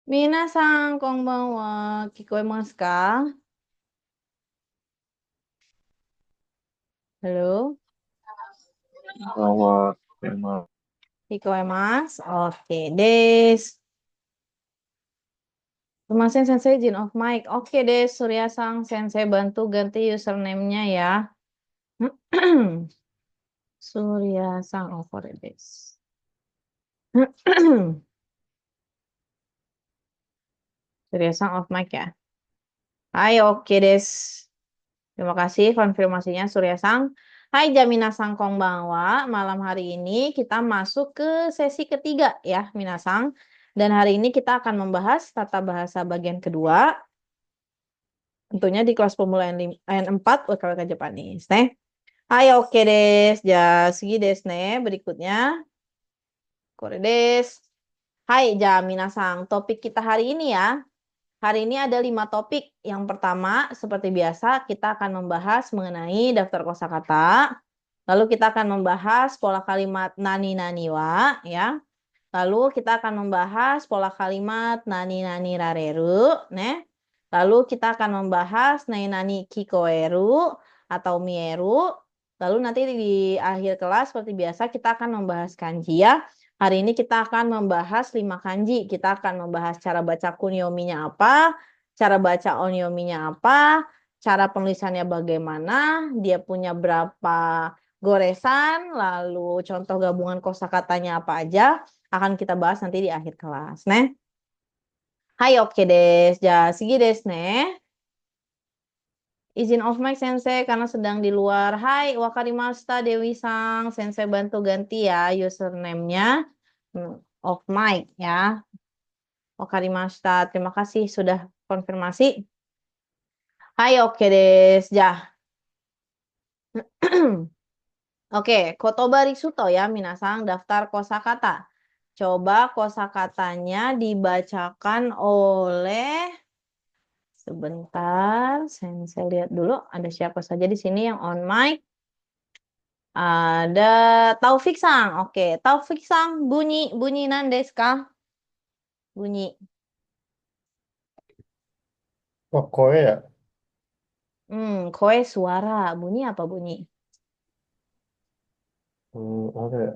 皆さん、こんばんは。聞こえますか？ Halo? は、ま聞こえます OK です。Kemarin Sensei izin off mic. Oke deh, Surya Sang Sensei bantu ganti username-nya ya. Surya Sang over des. Surya Sang off mic ya. Hai, oke des. Terima kasih konfirmasinya Surya Sang. Hai Jamina Sang Konbanwa, malam hari ini kita masuk ke sesi ketiga ya Minasang. Dan hari ini kita akan membahas tata bahasa bagian kedua, tentunya di kelas pemula N4 WKWK Japanese. Nih. Hai oke des, ja sugi des ne. Berikutnya, kore des. Hai Jamina Sang, topik kita hari ini ya. Hari ini ada 5 topik. Yang pertama, seperti biasa, kita akan membahas mengenai daftar kosakata. Lalu kita akan membahas pola kalimat nani nani wa, ya. Lalu kita akan membahas pola kalimat nani nani rareru, ne. Lalu kita akan membahas nani nani kikoeru atau mieru. Lalu nanti di akhir kelas seperti biasa kita akan membahas kanji ya. Hari ini kita akan membahas 5 kanji. Kita akan membahas cara baca kunyominya apa, cara baca onyominya apa, cara penulisannya bagaimana, dia punya berapa goresan, lalu contoh gabungan kosakatanya apa aja, akan kita bahas nanti di akhir kelas. Nih. Hai, oke des. Ja, sigi des ne. Izin off mic Sensei karena sedang di luar. Hai, Wakarimashita Dewi Sang. Sensei bantu ganti ya username-nya. Off mic ya. Wakarimashita. Terima kasih sudah konfirmasi. Hai, oke des. Ja. Oke, Kotoba Risuto ya, Minasang, daftar kosakata. Coba kosakatanya dibacakan oleh, sebentar, saya lihat dulu ada siapa saja di sini yang on mic. Ada Taufik Sang. Oke, Taufik Sang, bunyi nandesu ka? Bunyi. Koe ya? Koe suara. Bunyi apa bunyi? Apa ya?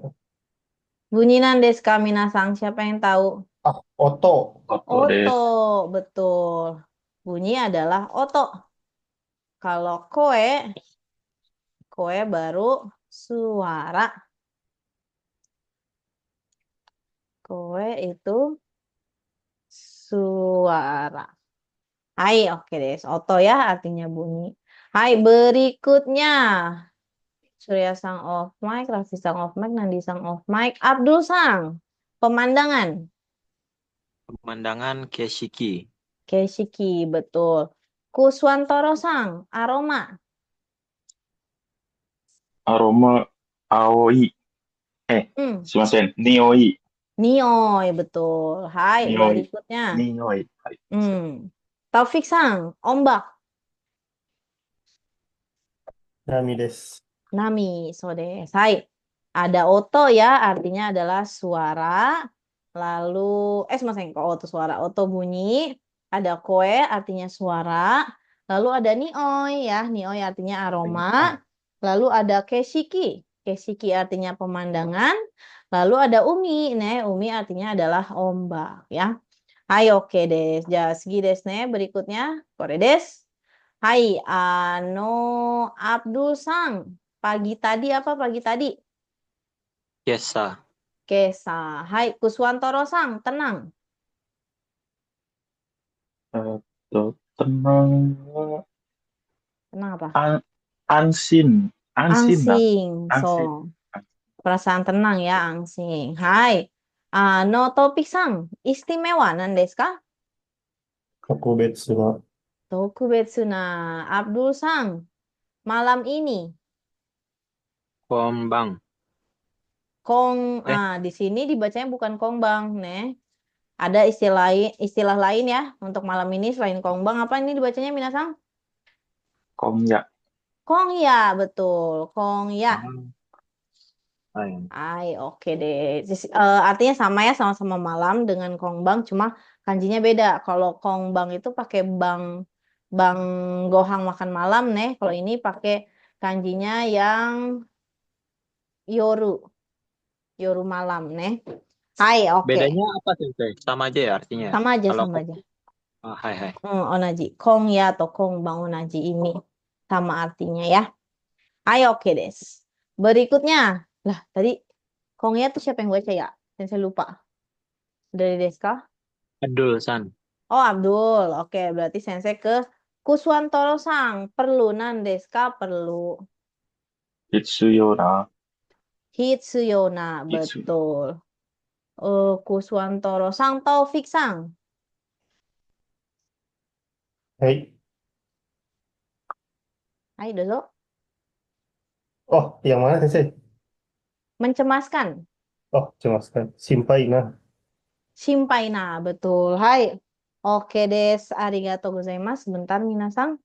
Bunyi nandesu ka, Minasang? Siapa yang tahu? Ah, Oto. Oto Oto, des. betul. Bunyi adalah oto. Kalau koe, koe baru suara. Koe itu suara. Hai, oke deh. Oto ya artinya bunyi. Hai, berikutnya. Surya Sang off mic, Raffi Sang off mic, Nandi Sang off mic, Abdul Sang. Pemandangan. Pemandangan Keshiki. Keshiki, betul. Kuswantoro Sang, aroma. Aroma aoi. Hmm, すいません。匂い。Nioi, betul. Hai, 匂い。berikutnya. 匂い。はい。Hmm. Taufik Sang, ombak. Nami des. Nami, sode. Hai. Ada oto ya, artinya adalah suara. Lalu, maksudnya kok oto suara. Oto bunyi. Ada koe, artinya suara. Lalu ada nioi ya, nioi artinya aroma. Lalu ada keshiki. Keshiki artinya pemandangan. Lalu ada umi. Umi artinya adalah ombak ya. Hai, oke des. Jasgi des ne. Berikutnya, kore des. Hai, Abdul Sang. Pagi tadi apa pagi tadi? Kesa. Kesa. Hai, Kuswantoro Sang. Tenang. Tenang. Tenang apa? An ansin. Ansin na. Angsing. So, Ansin. perasaan tenang ya, angsing. Hai. Topik Sang. Istimewa nandesu ka? Kokubetsu wa. Tokubetsu na. Abdul Sang. Malam ini. Kombang. Di sini dibacanya bukan kongbang, nih. Ada istilah lain ya untuk malam ini selain kongbang. Apa ini dibacanya Minasang? Komya. Kongya, betul. Kongya. Ah, Hai. Oke deh. Artinya sama ya, sama-sama malam dengan kongbang, cuma kanjinya beda. Kalau kongbang itu pakai bang gohang makan malam, nih. Kalau ini pakai kanjinya yang yoru, yoru malam, nih. Oke. Bedanya apa Sensei? Sama aja ya artinya. Sama aja, Kalau sama aja. hai hai. Onaji. Kong ya atau kongbang onaji ini sama artinya ya. Oke des. Berikutnya. Lah, tadi Kongnya tuh siapa yang baca ya? Saya lupa. Dari Deska? Abdul San. Oh, Abdul. Oke, berarti sensei ke Kuswantoro Sang. Perlu nan Deska perlu. Hitsuyora. Hitsuyona, Hitsu. betul. Kuswantoro Sang Taufik Sang. Hai. Ayo dulu. Oh, yang mana Sensei? Mencemaskan. Oh, cemaskan. Simpai na. Shimpaina, betul. Hai. Oke des, arigato gozaimasu. Bentar, minasang.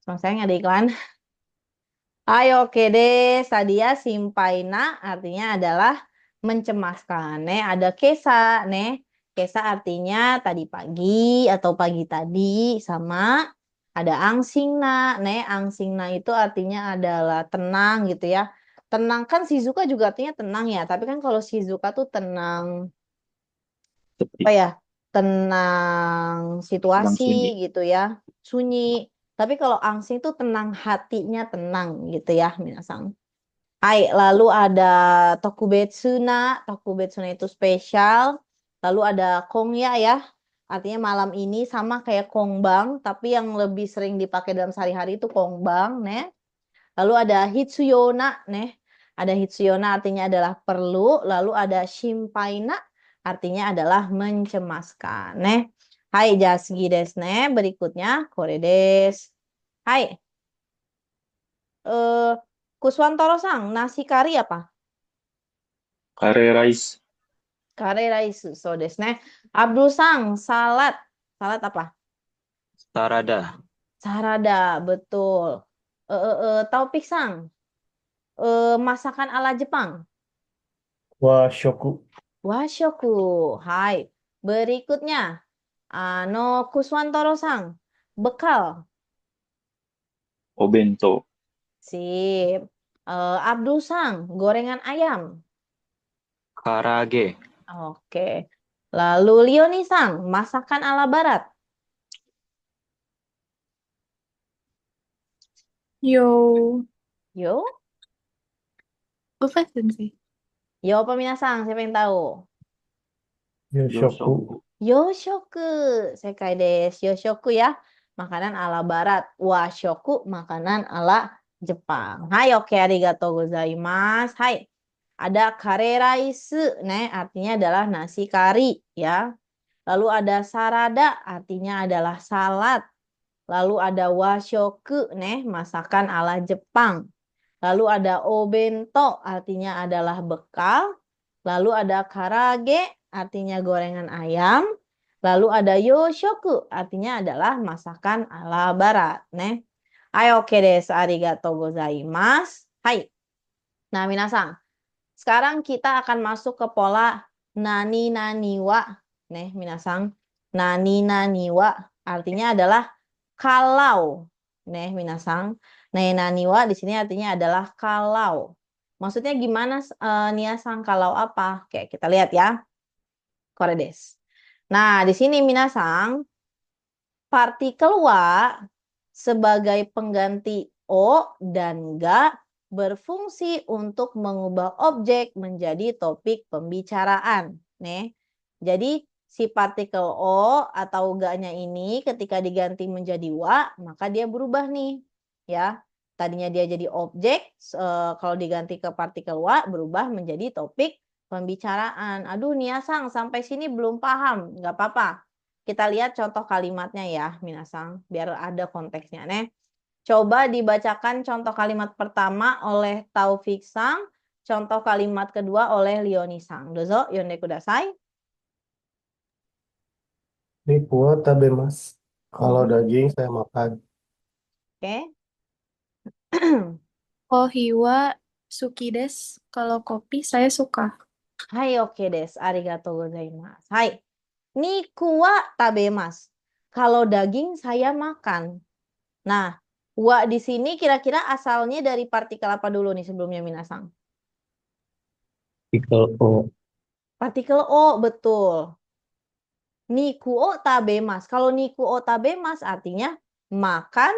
Sama saya ada iklan. Oke deh, Sadia Simpaina artinya adalah mencemaskan. Ada Kesa, Kesa artinya tadi pagi atau pagi tadi sama ada Angsingna, Angsingna itu artinya adalah tenang gitu ya. Tenang kan Shizuka juga artinya tenang ya, tapi kan kalau Shizuka tuh tenang Sepi. apa ya? Tenang Tenang situasi sunyi. gitu ya, sunyi. Tapi kalau angsing tuh tenang hatinya tenang gitu ya, minasang. Lalu ada Tokubetsuna. Tokubetsuna itu spesial. Lalu ada Kongya ya. Artinya malam ini sama kayak Kongbang, tapi yang lebih sering dipakai dalam sehari-hari itu Kongbang, Lalu ada Hitsuyona, Ada Hitsuyona artinya adalah perlu. Lalu ada Shimpaina artinya adalah mencemaskan, Hai Jasgi desu, Berikutnya kore desu. Hai. Eh, Kuswantoro-sang, nasi kari apa? Kare rice. Kare rice, so desu, Abdul-sang, salad. Salad apa? Sarada. Sarada, betul. Taufik-sang, masakan ala Jepang. Washoku. Washoku. Hai. Berikutnya, no Kuswantoro-sang, bekal. Obento. Sip. Abdul-sang, gorengan ayam. Karage. Oke. Lalu Lioni-sang, masakan ala barat. Yo, Yo. apa sensei? Yo apa minasang? Siapa yang tahu? Yoshoku. Yoshoku. Sekai desu. Yoshoku ya. Makanan ala barat. Washoku. Makanan ala Jepang. Hai, oke. Arigatou gozaimasu. Hai. Ada kare rice. Artinya adalah nasi kari. Ya. Lalu ada sarada. Artinya adalah salad. Lalu ada washoku. Masakan ala Jepang. Lalu ada obento. Artinya adalah bekal. Lalu ada karage, artinya gorengan ayam. Lalu ada yoshoku, artinya adalah masakan ala barat. Oke desu, arigatou gozaimasu. Hai. Nah, minasang. Sekarang kita akan masuk ke pola nani nani wa. Minasang. Nani nani wa artinya adalah kalau. Minasang. Nani wa di sini artinya adalah kalau. Maksudnya gimana Niasang kalau apa? Oke, kita lihat ya. Kore desu. Nah, di sini minasang partikel wa sebagai pengganti o dan ga berfungsi untuk mengubah objek menjadi topik pembicaraan. Jadi si partikel o atau ga-nya ini ketika diganti menjadi wa, maka dia berubah nih. Ya. Tadinya dia jadi objek, kalau diganti ke partikel wa berubah menjadi topik pembicaraan. Aduh, Niasang sampai sini belum paham, nggak apa-apa. Kita lihat contoh kalimatnya ya, minasang, biar ada konteksnya. Coba dibacakan contoh kalimat pertama oleh Taufik Sang, contoh kalimat kedua oleh Lioni Sang. Dozo, yonde kudasai. Ini kuah tabemasu. Kalau daging saya makan. Oke. Kohiwa suki desu. Kalau kopi saya suka. Hai, oke desu. Arigatou gozaimasu. Hai. Niku wa tabemasu. Kalau daging saya makan. Nah, wa di sini kira-kira asalnya dari partikel apa dulu nih sebelumnya minasang? Partikel O. Partikel O, betul. Niku o tabemasu. Kalau niku o tabemasu artinya makan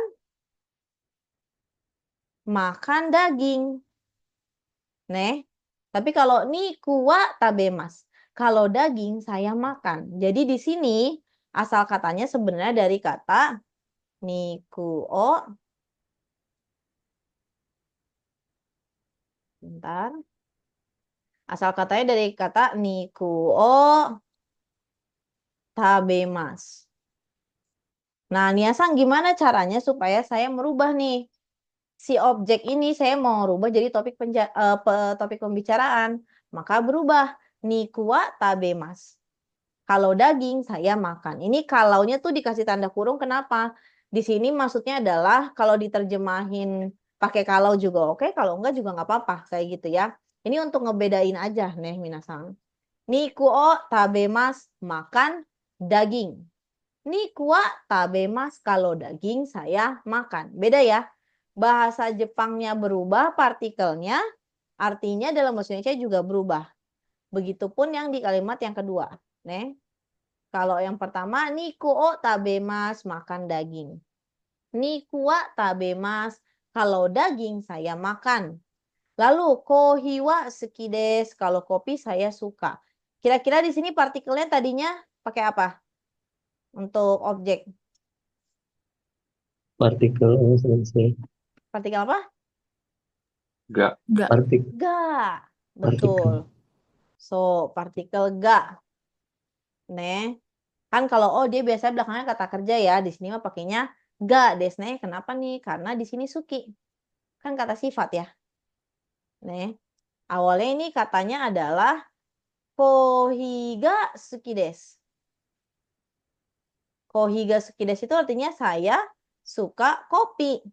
daging. Neh. Tapi kalau niku wa tabemasu. Kalau daging saya makan. Jadi di sini asal katanya sebenarnya dari kata niku o. Bentar. Asal katanya dari kata niku o tabemasu. Nah, Niasang gimana caranya supaya saya merubah nih si objek ini, saya mau rubah jadi topik pembicaraan. Maka berubah niku wa tabemasu. Kalau daging saya makan. Ini kalaunya tuh dikasih tanda kurung, kenapa? Di sini maksudnya adalah kalau diterjemahin pakai kalau juga oke, kalau enggak juga nggak apa-apa kayak gitu ya. Ini untuk ngebedain aja nih minasang. Niku o tabemasu, makan daging. Niku wa tabemasu, kalau daging saya makan. Beda ya. Bahasa Jepangnya berubah, partikelnya, artinya dalam bahasa Indonesia juga berubah. Begitupun yang di kalimat yang kedua. Nih. Kalau yang pertama, niku o tabemasu, makan daging. Niku wa tabemasu, kalau daging saya makan. Lalu kohi wa suki desu, kalau kopi saya suka. Kira-kira di sini partikelnya tadinya pakai apa? Untuk objek. Partikel O selesai. Partikel apa? Gak. Enggak. Partikel. Ga. Partikel. Betul. So, partikel ga. Nih. Kan kalau oh dia biasanya belakangnya kata kerja ya. Di sini mah pakainya ga desne. Kenapa nih? Karena di sini suki. Kan kata sifat ya. Nih. Awalnya ini katanya adalah kohiga suki desu. Kohiga suki desu itu artinya saya suka kopi.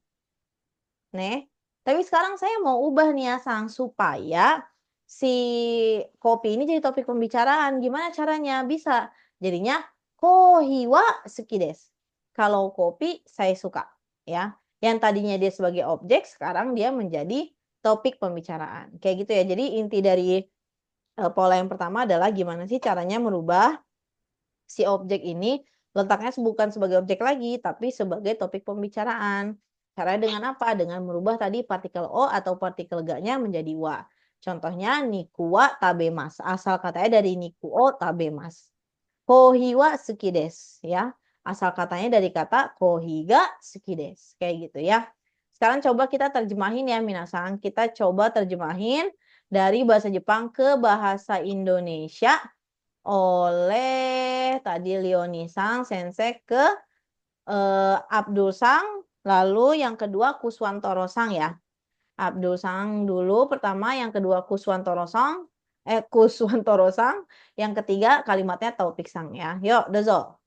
Nih. Tapi sekarang saya mau ubah nih ya sang supaya si kopi ini jadi topik pembicaraan. Gimana caranya? Bisa. Jadinya kohi wa suki desu. Kalau kopi saya suka, ya. Yang tadinya dia sebagai objek, sekarang dia menjadi topik pembicaraan. Kayak gitu ya. Jadi inti dari pola yang pertama adalah gimana sih caranya merubah si objek ini letaknya bukan sebagai objek lagi, tapi sebagai topik pembicaraan. Caranya dengan apa? Dengan merubah tadi partikel O atau partikel ga-nya menjadi wa. Contohnya niku wa tabemasu. Asal katanya dari niku o tabemasu. Kohi wa suki desu, ya. Asal katanya dari kata kohi ga suki desu. Kayak gitu ya. Sekarang coba kita terjemahin ya minasang. Kita coba terjemahin dari bahasa Jepang ke bahasa Indonesia oleh tadi Leonisang Sensei ke Abdul Sang, lalu yang kedua Kuswantoro Sang ya. Abdul Sang dulu pertama, yang kedua Kuswantoro Sang, yang ketiga kalimatnya Taufik Sang ya. Yuk, dozo.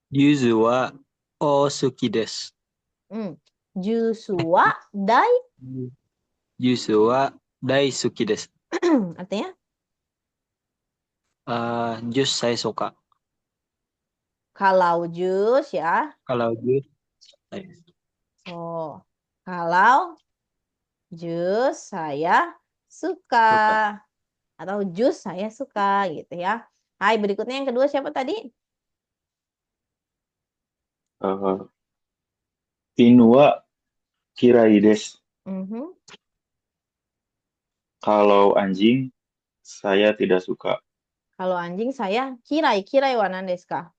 Yuzu wa o suki desu. Jusu wa dai Yuzu wa dai suki desu. artinya Jus saya suka. kalau jus ya. Kalau jus saya Oh, kalau jus saya suka. suka. Atau jus saya suka gitu ya. Hai, berikutnya yang kedua siapa tadi? Inu wa kirai desu. Mhm. Kalau anjing, saya tidak suka. Kalau anjing saya kirai wa nan desu ka?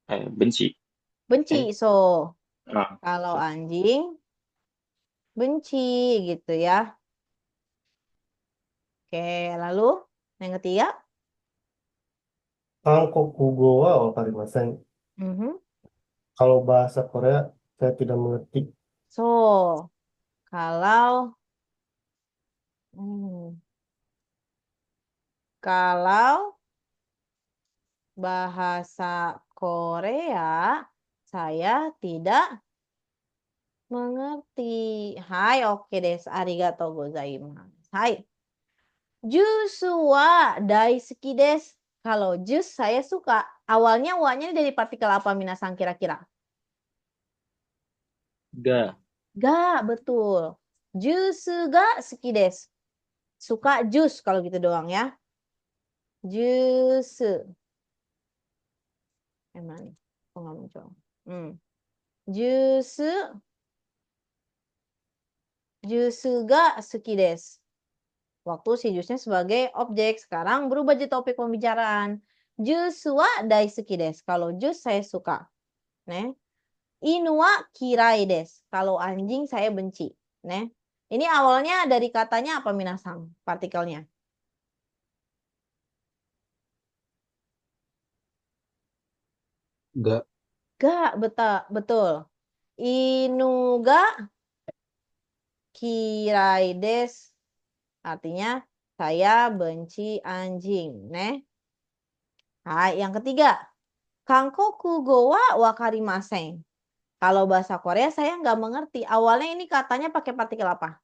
Benci. Benci. So, Ah, kalau anjing benci gitu ya. Oke, lalu yang ketiga. Hankokugo wa wakarimasen. Mhm. Kalau bahasa Korea, saya tidak mengerti. So, kalau hmm, kalau bahasa Korea Saya tidak mengerti. Hai, oke desu. Arigatou gozaimasu. Hai. Jusu wa daisuki desu. Kalau jus saya suka. Awalnya wa-nya dari partikel apa minasang kira-kira? Ga. Ga, betul. Jusu ga suki desu. Suka jus kalau gitu doang ya. Jusu. Emang nih? Kok nggak muncul? Jusu. Jusu ga suki desu. Waktu si jusnya sebagai objek. Sekarang berubah jadi topik pembicaraan. Jusu wa daisuki desu. Kalau jus saya suka. Ne? Inu wa kirai desu. Kalau anjing saya benci. Ne? Ini awalnya dari katanya apa minasang? Partikelnya. Ga. Ga, betul. Inu ga kirai desu. Artinya saya benci anjing. Ne? Hai, yang ketiga. Kankoku go wa wakarimasen. Kalau bahasa Korea saya nggak mengerti. Awalnya ini katanya pakai partikel apa?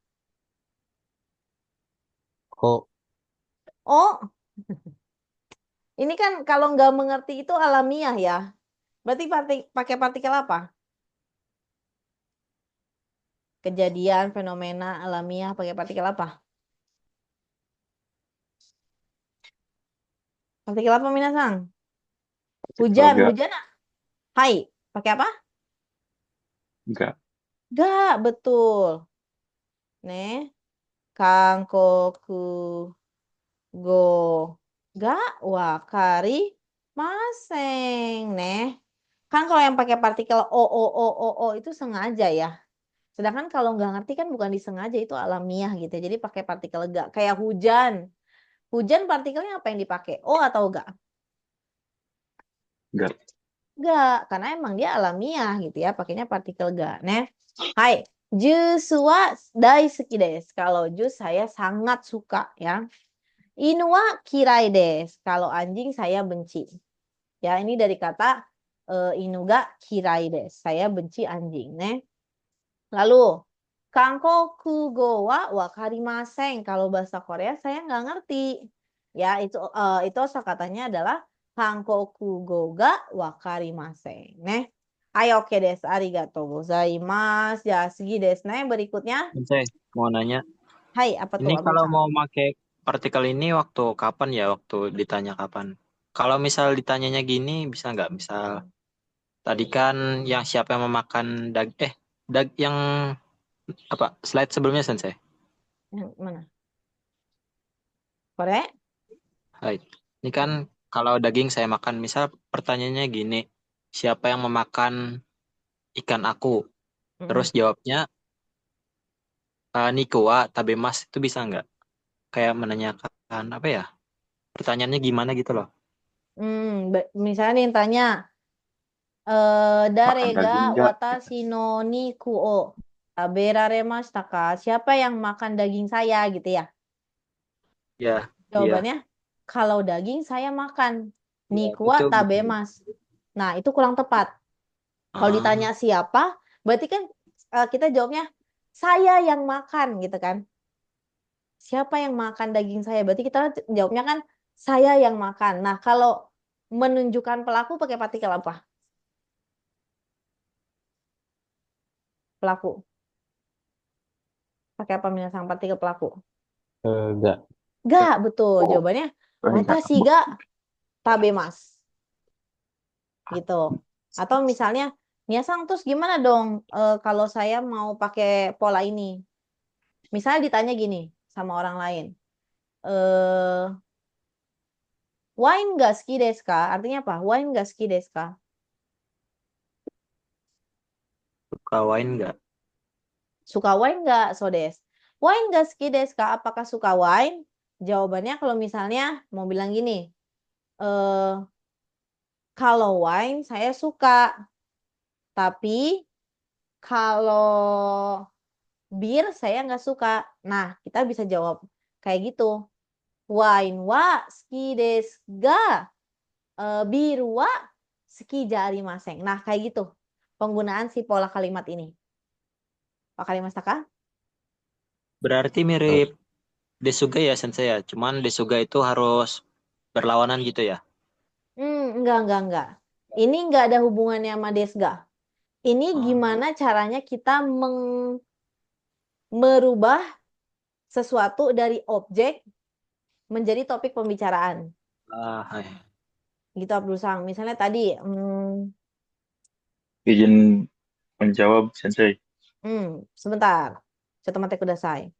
Ho. Oh, ini kan kalau nggak mengerti itu alamiah ya. Berarti pakai partikel apa? Kejadian, fenomena alamiah pakai partikel apa? Partikel apa minasang? Hujan, Ga. hujan. Hai, pakai apa? Ga. Nggak, betul. Nih, Kangkoku go ga wakari maseng. Nih, kan kalau yang pakai partikel o itu sengaja ya. Sedangkan kalau nggak ngerti kan bukan disengaja, itu alamiah gitu. Jadi pakai partikel ga. Kayak hujan. Hujan partikelnya apa yang dipakai? O atau ga? Ga. Ga, karena emang dia alamiah gitu ya. Pakainya partikel ga. Nih, hai. Jusu wa daisuki desu. Kalau jus saya sangat suka ya. Inu wa kirai desu. Kalau anjing saya benci. Ya, ini dari kata inu ga kirai desu. Saya benci anjing. Nih. Lalu, Kangkoku go wa wakarimasen. Kalau bahasa Korea saya nggak ngerti. Ya, itu osakatanya adalah Kangkoku go ga wakarimasen. Nih. Ayo, oke desu. Arigatou gozaimasu. Ya, segi desu. Nah, yang berikutnya. Saya mau nanya. Hai, apa tuh? Ini Abang kalau Sang? mau pakai partikel ini waktu kapan ya? Waktu ditanya kapan? Kalau misal ditanyanya gini bisa nggak? Misal tadi kan yang siapa yang memakan yang apa? Slide sebelumnya Sensei. Yang mana? Korea? Hai. Ini kan kalau daging saya makan, misal pertanyaannya gini, siapa yang memakan ikan aku? Terus Mm-mm. jawabnya Nico wa tabemas itu bisa nggak? Kayak menanyakan apa ya? Pertanyaannya gimana gitu loh. Misalnya nih yang tanya, Makan Darega daging nggak? watashi no niku o taberaremashita ka? Siapa yang makan daging saya gitu ya? Ya, iya. Jawabannya, kalau daging saya makan. Ya, Niku wa itu bisa. tabemas. Nah, itu kurang tepat. Kalau ditanya Ah, siapa, berarti kan kita jawabnya saya yang makan gitu kan. Siapa yang makan daging saya? Berarti kita jawabnya kan saya yang makan. Nah, kalau menunjukkan pelaku pakai partikel apa? Pelaku. Pakai apa minasang partikel pelaku? enggak. Gak, betul. Jawabannya watashi ga tabemas. Gitu. Atau misalnya, minasang terus gimana dong kalau saya mau pakai pola ini? Misalnya ditanya gini sama orang lain. Eh, wine ga suki desu ka? Artinya apa? Wine ga suki desu ka? Suka wine enggak? Suka wine nggak, Sodes? Wine nggak suki desu ka? Apakah suka wine? Jawabannya kalau misalnya mau bilang gini, eh kalau wine saya suka, tapi kalau bir saya nggak suka. Nah, kita bisa jawab kayak gitu. Wine wa suki desu ga, bir wa suki jarimasen. Nah, kayak gitu. penggunaan si pola kalimat ini? Wakali Mastaka? Berarti mirip desuga ya Sensei ya. Cuman desuga itu harus berlawanan gitu ya. Enggak. Ini enggak ada hubungannya sama desga. Ini Oh. gimana caranya kita merubah sesuatu dari objek menjadi topik pembicaraan. Hai. Gitu Abdul Sang. Misalnya tadi, Izin menjawab, Sensei. sebentar. Cotomate kudasai.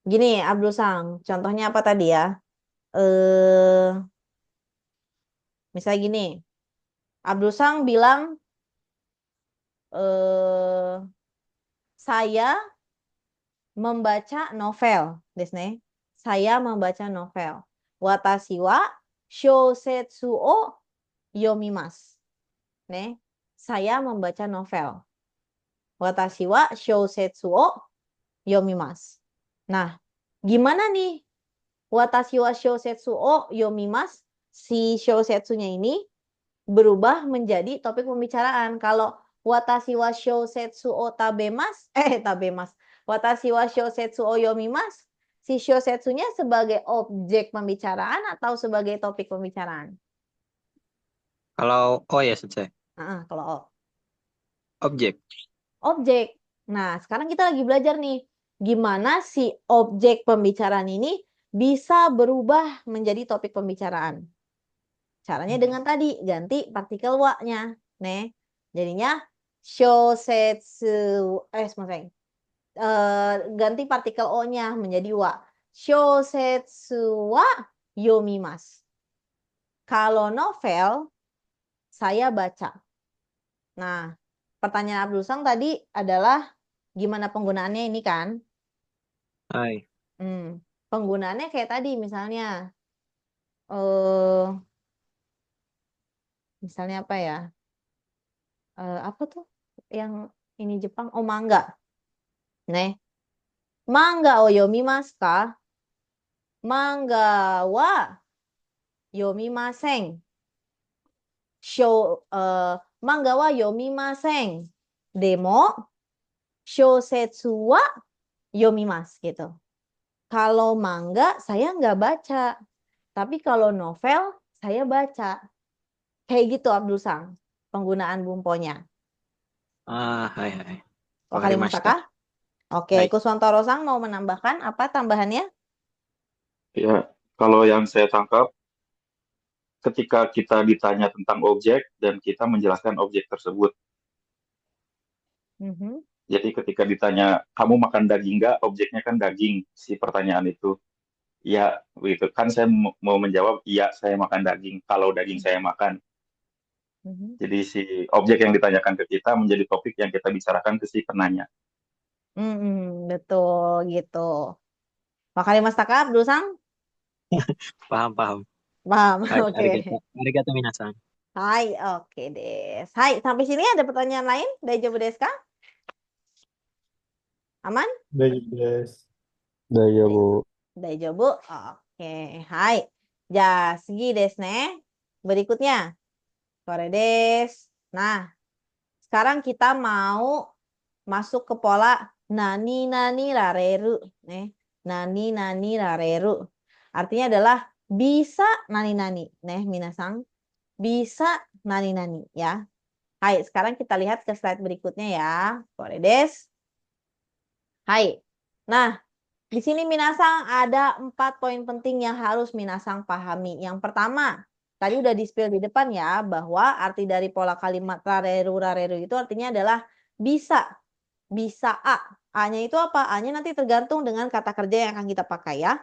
Gini Abdul Sang, contohnya apa tadi ya? Misalnya gini, Abdul Sang bilang, saya membaca novel, desne. Saya membaca novel. Watashi wa shousetsu o yomimasu. Ne, saya membaca novel. Watashi wa shousetsu o yomimasu. Nah, gimana nih? Watashi wa shousetsu o yomimasu. Si shousetsunya ini berubah menjadi topik pembicaraan. Kalau watashi wa shousetsu o tabemas. Watashi wa shousetsu o yomimasu. Si shousetsunya sebagai objek pembicaraan atau sebagai topik pembicaraan? Kalau ya Sensei. Kalau Objek. objek. Nah, sekarang kita lagi belajar nih, gimana si objek pembicaraan ini bisa berubah menjadi topik pembicaraan. Caranya dengan tadi, ganti partikel wa-nya. Jadinya, shousetsu, ganti partikel o-nya menjadi wa. Shousetsu wa yomimasu. Kalau novel, saya baca. Nah, pertanyaan Abdul Sang tadi adalah gimana penggunaannya ini kan? Hai. Penggunaannya kayak tadi misalnya misalnya apa ya? Apa tuh yang ini Jepang? Oh, manga. Manga o yomimasu ka? Manga wa yomimasen. Manga wa yomimasen. Demo shousetsu wa yomimasu gitu. Kalau manga saya nggak baca, tapi kalau novel saya baca. Kayak gitu Abdul Sang, penggunaan bumponya. Hai. Wakali Masaka? Oke, Baik. Kuswantoro Sang mau menambahkan apa tambahannya? Ya, kalau yang saya tangkap, ketika kita ditanya tentang objek dan kita menjelaskan objek tersebut. Jadi ketika ditanya, kamu makan daging nggak? Objeknya kan daging, si pertanyaan itu. Ya, gitu. Kan saya mau menjawab, iya saya makan daging, kalau daging saya makan. Jadi si objek yang ditanyakan ke kita menjadi topik yang kita bicarakan ke si penanya. Betul gitu. Wakali Masaka, Abdul Sang? Paham. Paham, Hai, oke. arigato minasan. Hai, oke deh. Hai, sampai sini ada pertanyaan lain? Daijoubu desu ka? Aman? Daijoubu desu. Daijoubu. Oke, hai. Ja, sugi desu ne. Berikutnya. Kore desu. Nah, sekarang kita mau masuk ke pola nani rareru. Nani rareru. Artinya adalah bisa nani. Minasang. Bisa nani ya. Hai, sekarang kita lihat ke slide berikutnya ya. Kore desu. Hai. Nah, di sini minasang ada 4 poin penting yang harus minasang pahami. Yang pertama, tadi udah di-spill di depan ya, bahwa arti dari pola kalimat rareru itu artinya adalah bisa. Bisa A. A-nya itu apa? A-nya nanti tergantung dengan kata kerja yang akan kita pakai ya.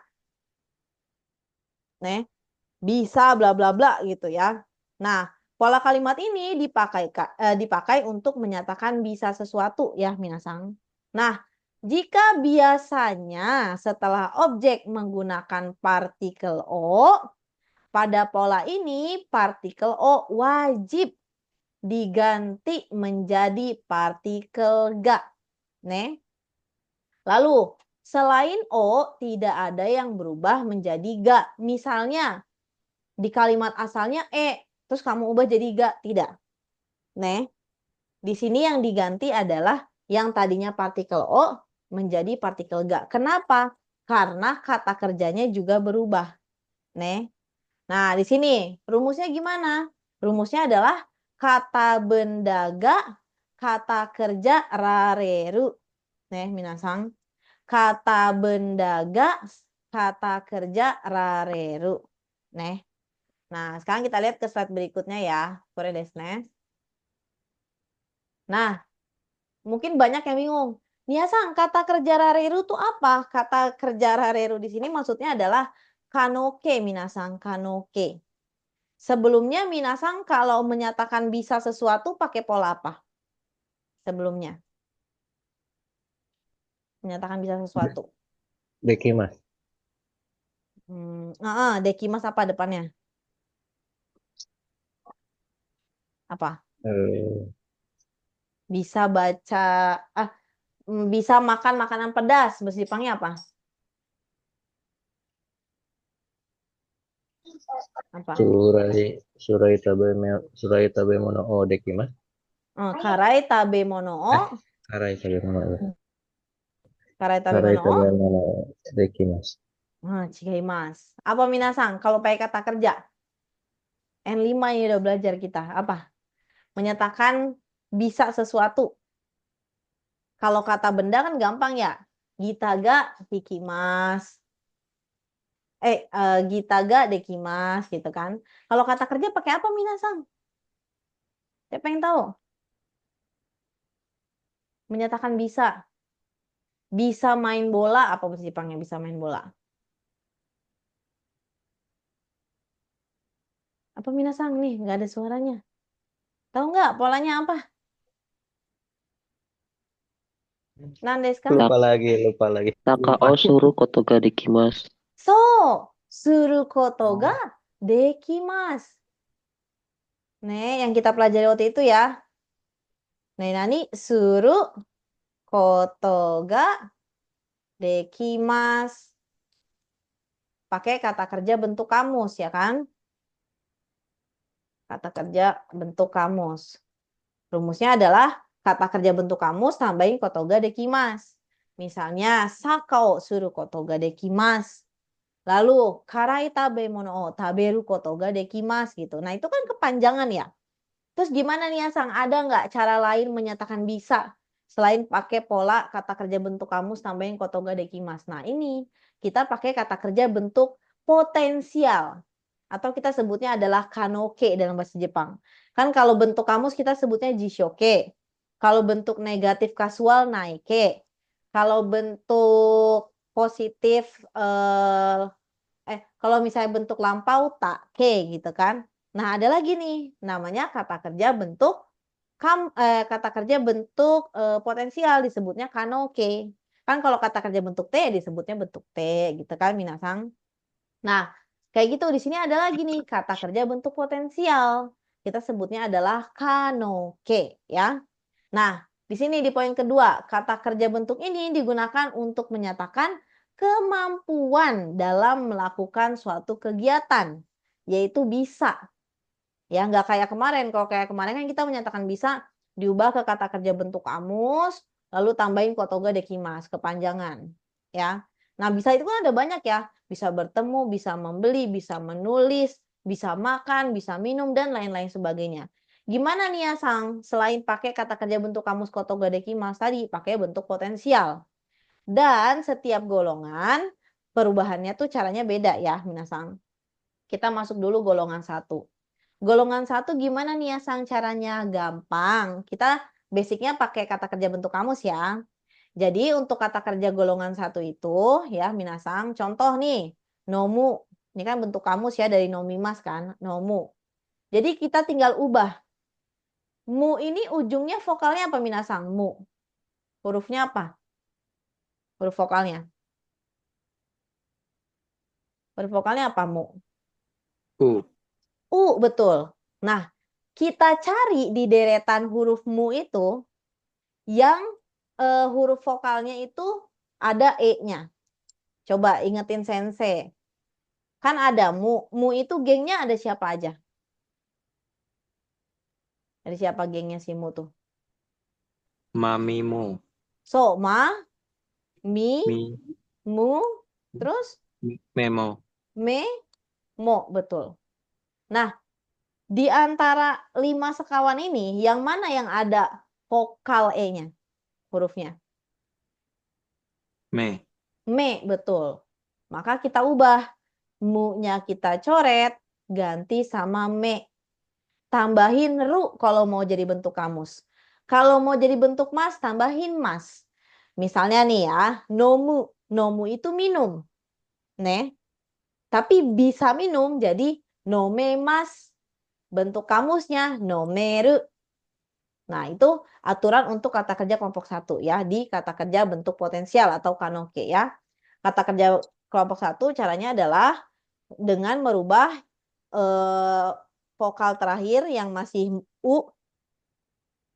Bisa bla bla bla gitu ya. Nah, pola kalimat ini dipakai untuk menyatakan bisa sesuatu ya, minasang. Nah, jika biasanya setelah objek menggunakan partikel O, pada pola ini partikel O wajib diganti menjadi partikel ga. Lalu, selain O, tidak ada yang berubah menjadi ga. Misalnya, di kalimat asalnya terus kamu ubah jadi ga. Tidak. Di sini yang diganti adalah yang tadinya partikel O menjadi partikel ga. Kenapa? Karena kata kerjanya juga berubah. Nah, di sini rumusnya gimana? Rumusnya adalah kata benda ga, kata kerja rareru. Minasang. Kata benda ga, kata kerja rareru. Nah, sekarang kita lihat ke slide berikutnya ya. Kore desu ne. Nah, mungkin banyak yang bingung. Nia-san, kata kerja rareru itu apa? Kata kerja rareru di sini maksudnya adalah kanoke, minasang, kanoke. Sebelumnya minasang kalau menyatakan bisa sesuatu pakai pola apa? Sebelumnya. Menyatakan bisa sesuatu. Dekimas. Dekimas apa depannya? Apa? Bisa baca, bisa makan makanan pedas. Bahasa Jepangnya apa? Apa? Surai tabe mono o dekimasu. Karai tabe mono o. Karai tabe mono o. Karai tabe Karai mono o. tabe mono o dekimasu. Chigaimasu. Apa minasang? Kalau pakai kata kerja. N5 ini udah belajar kita. Apa? Menyatakan bisa sesuatu. Kalau kata benda kan gampang ya. Gitaga hikimasu. Gitaga dekimasu gitu kan. Kalau kata kerja pakai apa minasang? Saya pengen tahu. Menyatakan bisa. Bisa main bola. Apa bahasa Jepangnya bisa main bola? Apa minasang nih? Nggak ada suaranya. Tahu nggak polanya apa? Nandeska? Lupa lagi. Lupa. Suru koto ga dekimasu. So, suru koto ga dekimasu. Yang kita pelajari waktu itu ya. Nani suru koto ga dekimasu. Pakai kata kerja bentuk kamus ya kan? Kata kerja bentuk kamus. Rumusnya adalah kata kerja bentuk kamus tambahin koto ga dekimasu. Misalnya sakao suru koto ga dekimasu. Lalu karai tabe mono o taberu koto ga dekimasu gitu. Nah, itu kan kepanjangan ya. Terus gimana nih Sang? Ada nggak cara lain menyatakan bisa selain pakai pola kata kerja bentuk kamus tambahin koto ga dekimasu? Nah, ini kita pakai kata kerja bentuk potensial atau kita sebutnya adalah kanoke dalam bahasa Jepang. Kan kalau bentuk kamus kita sebutnya jishoke. Kalau bentuk negatif kasual naike. Kalau bentuk positif kalau misalnya bentuk lampau take gitu kan. Nah, ada lagi nih namanya kata kerja bentuk potensial disebutnya kanoke. Kan kalau kata kerja bentuk T disebutnya bentuk T gitu kan minasang. Nah, kayak gitu di sini ada lagi nih kata kerja bentuk potensial. Kita sebutnya adalah kanoke ya. Nah, di sini di poin kedua, kata kerja bentuk ini digunakan untuk menyatakan kemampuan dalam melakukan suatu kegiatan, yaitu bisa. Ya, nggak kayak kemarin. Kalau kayak kemarin kan kita menyatakan bisa diubah ke kata kerja bentuk kamus, lalu tambahin koto ga dekimasu, kepanjangan. Ya. Nah, bisa itu kan ada banyak ya. Bisa bertemu, bisa membeli, bisa menulis, bisa makan, bisa minum, dan lain-lain sebagainya. Gimana nih ya, Sang? Selain pakai kata kerja bentuk kamus koto ga dekimasu tadi, pakai bentuk potensial. Dan setiap golongan, perubahannya tuh caranya beda ya, minasang. Kita masuk dulu golongan 1. Golongan 1 gimana nih ya, Sang, caranya? Gampang. Kita basicnya pakai kata kerja bentuk kamus ya. Jadi untuk kata kerja golongan 1 itu ya, minasang, contoh nih, nomu. Ini kan bentuk kamus ya dari nomimas kan, nomu. Jadi kita tinggal ubah. Mu ini ujungnya vokalnya apa minasang? Mu. Hurufnya apa? Huruf vokalnya. Huruf vokalnya apa, mu? Betul. Nah, kita cari di deretan huruf mu itu yang huruf vokalnya itu ada E-nya. Coba ingetin sensei. Kan ada mu. Mu itu gengnya ada siapa aja? Ada siapa gengnya si mu tuh? Mamimu. So, ma, mi, Mi. mu, terus Memo. me, mo, betul. Nah, di antara 5 sekawan ini, yang mana yang ada vokal E-nya, hurufnya? Me. Me, betul. Maka kita ubah. Mu-nya kita coret, ganti sama me. Tambahin ru kalau mau jadi bentuk kamus. Kalau mau jadi bentuk mas, tambahin mas. Misalnya nih ya, nomu. Nomu itu minum. Nih. Tapi bisa minum jadi nome mas. Bentuk kamusnya nomeru. Nah, itu aturan untuk kata kerja kelompok 1 ya, di kata kerja bentuk potensial atau kanoke ya. Kata kerja kelompok 1 caranya adalah dengan merubah vokal terakhir yang masih U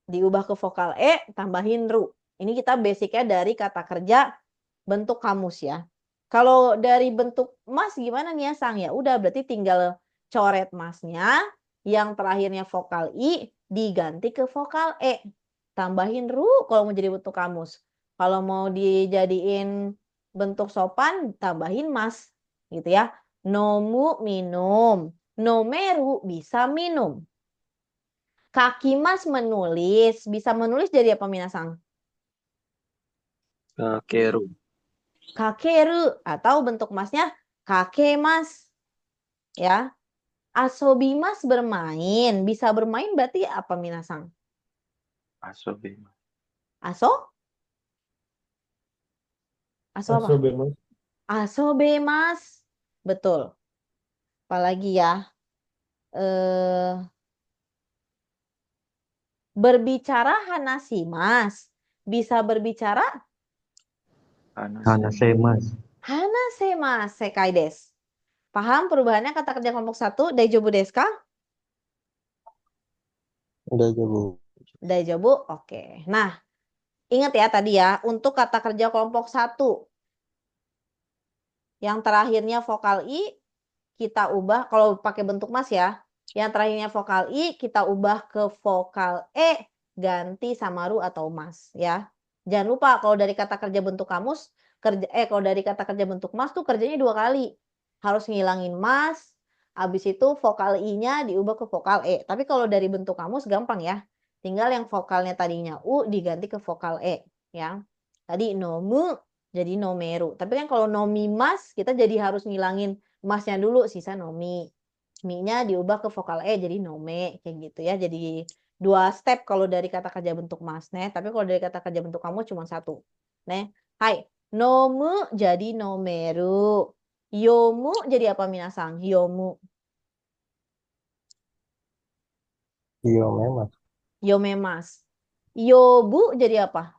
diubah ke vokal E, tambahin ru. Ini kita basicnya dari kata kerja bentuk kamus ya. Kalau dari bentuk mas gimana nih ya Sang? Ya udah berarti tinggal coret masnya, yang terakhirnya vokal I diganti ke vokal E. Tambahin ru kalau mau jadi bentuk kamus. Kalau mau dijadiin bentuk sopan, tambahin mas. Gitu ya. Nomu minum. Nomeru bisa minum. Kaki mas menulis. Bisa menulis jadi apa Minasang? Kakeru. Kakeru. Atau bentuk masnya kakemas. Ya. Asobimas bermain. Bisa bermain berarti apa Minasang? Asobi. Aso? Aso apa? Asobe mas. Asobemas. Betul. Apalagi ya. Eh, berbicara hanasimas. Bisa berbicara Hanasemasu. hanasemasu sekai desu. Paham perubahannya kata kerja kelompok 1? Daijoubu desu ka? Daijoubu. Daijoubu, oke. Nah, ingat ya tadi ya, untuk kata kerja kelompok 1 yang terakhirnya vokal I kita ubah, kalau pakai bentuk mas ya, yang terakhirnya vokal I kita ubah ke vokal E, ganti sama ru atau mas ya. Jangan lupa kalau dari kata kerja bentuk kamus, kalau dari kata kerja bentuk mas tuh kerjanya 2 kali. Harus ngilangin mas, habis itu vokal I-nya diubah ke vokal E. Tapi kalau dari bentuk kamus gampang ya. Tinggal yang vokalnya tadinya U diganti ke vokal E ya. Tadi nomu jadi nomeru. Tapi kan kalau nomimas kita jadi harus ngilangin masnya dulu, sisa nomi. Mi-nya diubah ke vokal E jadi nome kayak gitu ya. Jadi 2 step kalau dari kata kerja bentuk mas nih. Tapi kalau dari kata kerja bentuk kamu cuma 1. Nih. Hai. Nomu jadi nomeru. Yomu jadi apa Minasang? Yomu. Yomemasu. Yomemas. Yobu jadi apa?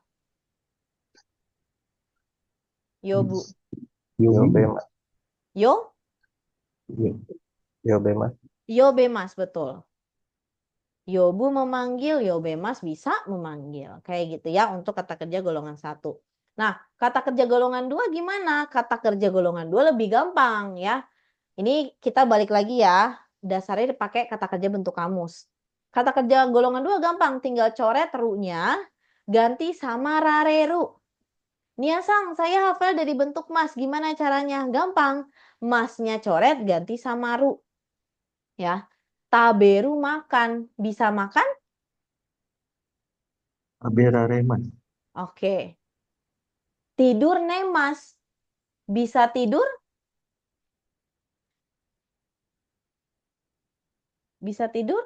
Yobu. Yobemasu. Yo? Yobemasu. Yobemas, betul. Yobu memanggil, yobemas bisa memanggil. Kayak gitu ya untuk kata kerja golongan 1. Nah, kata kerja golongan 2 gimana? Kata kerja golongan 2 lebih gampang ya. Ini kita balik lagi ya. Dasarnya dipakai kata kerja bentuk kamus. Kata kerja golongan 2 gampang. Tinggal coret ru-nya, ganti sama rareru. Niasang, saya hafal dari bentuk mas. Gimana caranya? Gampang. Masnya coret, ganti sama ru. Ya. Taberu makan. Bisa makan? Aberaremas. Oke. Tidur nemas. Bisa tidur? Bisa tidur?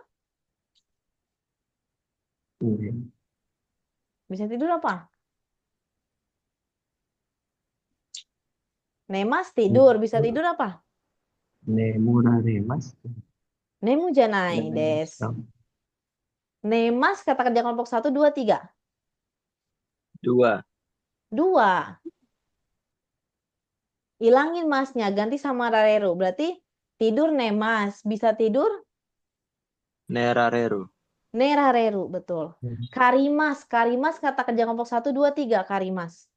Bisa tidur apa? Nemas tidur. Bisa tidur apa? Nemuraremas. Nemu janai des. Nemas kata kerja kelompok 1, 2, 3. 2. 2. Hilangin masnya, ganti sama rareru. Berarti tidur nemas. Bisa tidur? Nerareru. Nerareru, betul. Karimas. Karimas kata kerja kelompok 1, 2, 3. Karimas.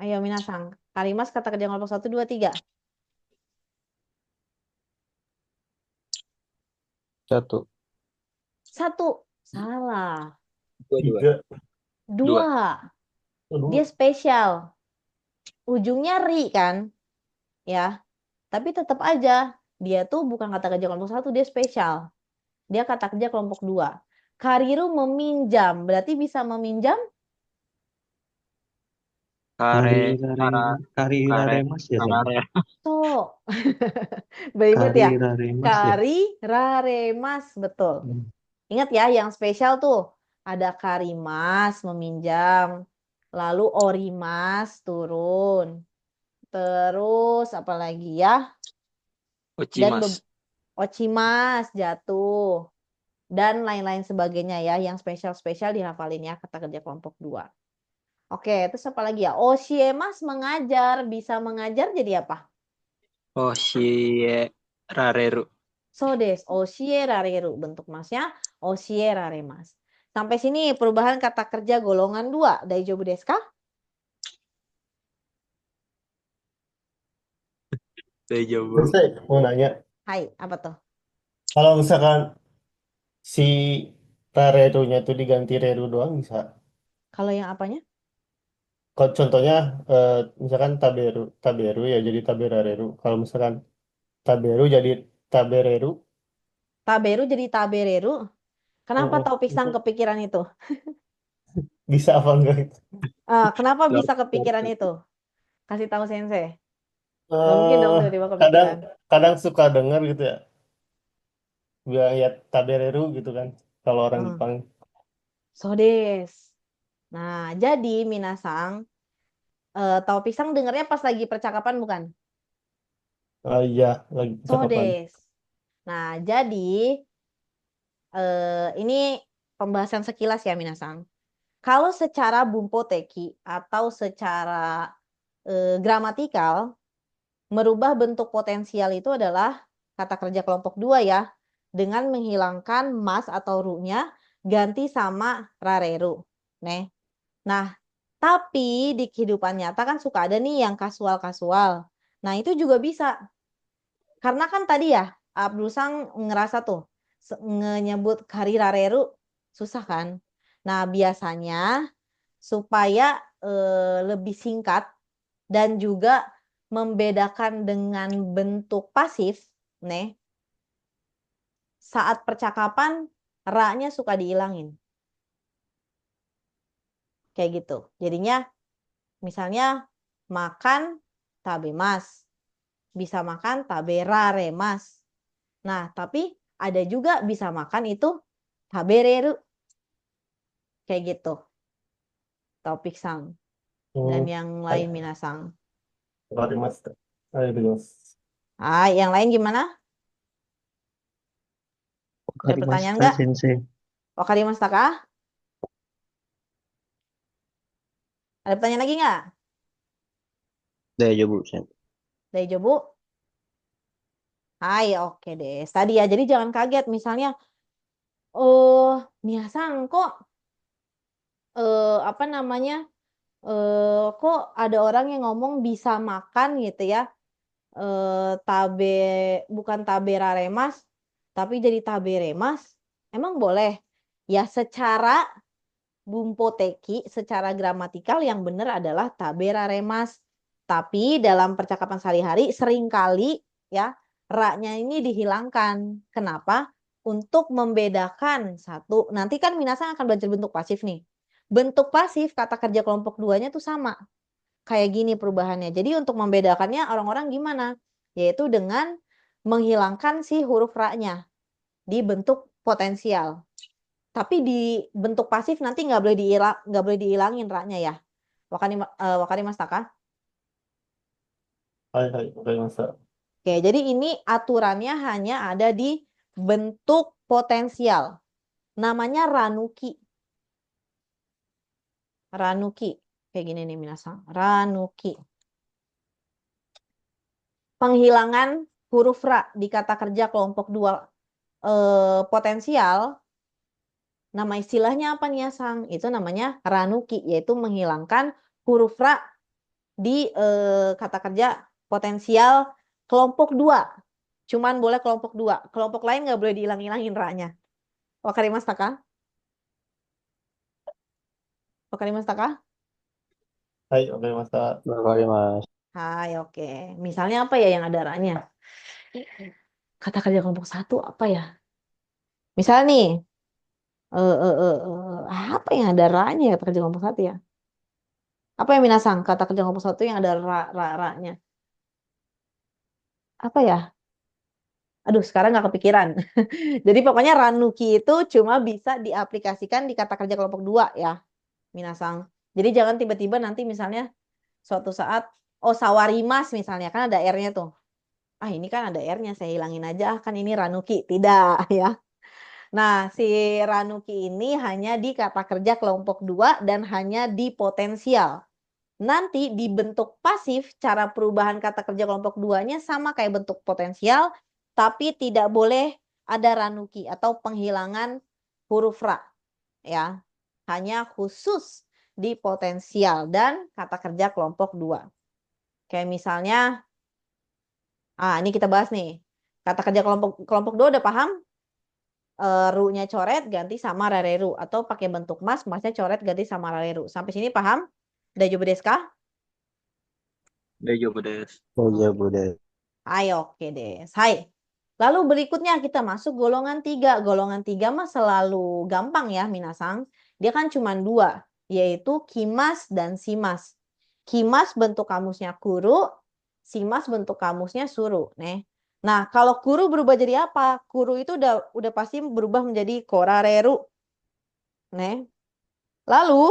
Ayo Minasang. Karimas kata kerja kelompok 1, 2, 3. 1. Satu. Salah. Dua. 3. Dua. Dia 2. spesial. Ujungnya ri kan? Ya. Tapi tetap aja dia tuh bukan kata kerja kelompok 1, dia spesial. Dia kata kerja kelompok 2. Kariru meminjam, berarti bisa meminjam? Kare, Kari raremas ya, San? karare. So. Beringat Kari ya? raremas ya. Kari raremas, betul. Hmm. Ingat ya, yang spesial tuh ada karimas meminjam, lalu orimas turun, terus apa lagi ya? Dan Uchimas. ochimas jatuh, dan lain-lain sebagainya ya. Yang spesial-spesial dihafalin ya, kata kerja kelompok 2. Oke, terus apa lagi ya? Oshiemas mengajar, bisa mengajar jadi apa? Oshie rareru. So des, oshie rareru. Bentuk masnya oshie raremas. Sampai sini perubahan kata kerja golongan 2. Daijoubu desu ka? Daijoubu. Terus saya mau nanya, Hai, apa tuh? kalau misalkan si Rareru-nya itu diganti Reru doang bisa. Kalau yang apanya? Kalau contohnya misalkan Taberu ya jadi Taberareru. Kalau misalkan Taberu jadi Tabereru, Taberu jadi tabereru. Kenapa tahu itu pisang kepikiran itu? bisa apa enggak itu? Kenapa Lor- bisa kepikiran itu? Kasih tahu sensei. Nggak mungkin dong eh tiba-tiba kadang kepikiran. kadang suka dengar gitu ya, bilang ya Tabereru gitu kan. Kalau orang Hmm. Jepang, So des. Nah, jadi minasang, tahu pisang dengarnya pas lagi percakapan bukan? iya lagi So percakapan. des. Nah, jadi ini pembahasan sekilas ya minasang. Kalau secara bumpoteki atau secara gramatikal, merubah bentuk potensial itu adalah kata kerja kelompok 2 ya, dengan menghilangkan mas atau ru-nya, ganti sama rareru. Nah, tapi di kehidupan nyata kan suka ada nih yang kasual-kasual. Nah, itu juga bisa. Karena kan tadi ya, Abdul Sang ngerasa tuh, nyebut kari rareru, susah kan? Nah, biasanya supaya lebih singkat dan juga membedakan dengan bentuk pasif, saat percakapan ra-nya suka dihilangin. Kayak gitu. Jadinya misalnya makan tabemas, bisa makan taberaremas. Nah, tapi ada juga bisa makan itu tabereru. Kayak gitu. Topik sang. Dan Hmm, yang lain minasang. Wakarimashita. Ayo dulu. Yang lain gimana? Ada pertanyaan Wakarimashita, nggak? Sensei. Wakarimashita kah? Ada pertanyaan lagi nggak? Daijoubu, San. Daijoubu? Oke deh. Tadi ya, jadi jangan kaget. Misalnya, Miyasang kok apa namanya? Kok ada orang yang ngomong bisa makan gitu ya? Tabe bukan taberaremas, tapi jadi taberemas. Emang boleh? Ya secara bumpoteki, secara gramatikal yang benar adalah taberaremas. Tapi dalam percakapan sehari-hari seringkali ya ra-nya ini dihilangkan. Kenapa? Untuk membedakan satu. Nanti kan minasang akan belajar bentuk pasif nih. Bentuk pasif kata kerja kelompok 2-nya tuh sama. Kayak gini perubahannya. Jadi untuk membedakannya orang-orang gimana? Yaitu dengan menghilangkan si huruf ra-nya di bentuk potensial. Tapi di bentuk pasif nanti nggak boleh dihilangin ra-nya ya. Wakari Mas Taka. Hai, Wakarimashita. Oke, jadi ini aturannya hanya ada di bentuk potensial. Namanya ranuki. Ranuki. Kayak gini nih minasang. Ranuki. Penghilangan huruf ra di kata kerja kelompok 2 potensial. Nama istilahnya apa nih Sang? Itu namanya ranuki, yaitu menghilangkan huruf ra di kata kerja potensial kelompok 2. Cuman boleh kelompok 2. Kelompok lain nggak boleh dihilang-hilangin ra-nya. Wakarimashita ka? Wakarimashita ka? Hai, oke, Wakarimasu. Hai, oke. Misalnya apa ya yang ada ra-nya? Kata kerja kelompok satu apa ya? Misal nih, apa yang ada ra-nya ya kata kerja kelompok satu ya? Apa yang minasang kata kerja kelompok satu yang ada ra-nya? Apa ya? Aduh, sekarang nggak kepikiran. Jadi pokoknya ranuki itu cuma bisa diaplikasikan di kata kerja kelompok dua ya, minasang. Jadi jangan tiba-tiba nanti misalnya suatu saat, oh sawarimas misalnya, kan ada R-nya tuh. Ah ini kan ada R-nya, saya hilangin aja, kan ini ranuki. Tidak ya. Nah, si ranuki ini hanya di kata kerja kelompok dua dan hanya di potensial. Nanti di bentuk pasif, cara perubahan kata kerja kelompok duanya sama kayak bentuk potensial, tapi tidak boleh ada ranuki atau penghilangan huruf ra. Ya, hanya khusus di potensial dan kata kerja kelompok dua. Kayak misalnya, ini kita bahas nih. Kata kerja kelompok dua udah paham? Ru-nya coret ganti sama rareru. Atau pakai bentuk mas, masnya coret ganti sama rareru. Sampai sini paham? Daijoubu desu ka? Daijoubu desu. Daijoubu desu. Ayo, oke deh. Hai. Lalu berikutnya kita masuk golongan 3. Golongan 3 mah selalu gampang ya, minasang. Dia kan cuma 2, yaitu kimas dan simas. Kimas bentuk kamusnya kuru, simas bentuk kamusnya suru. Nah, kalau kuru berubah jadi apa? Kuru itu udah pasti berubah menjadi korareru. Lalu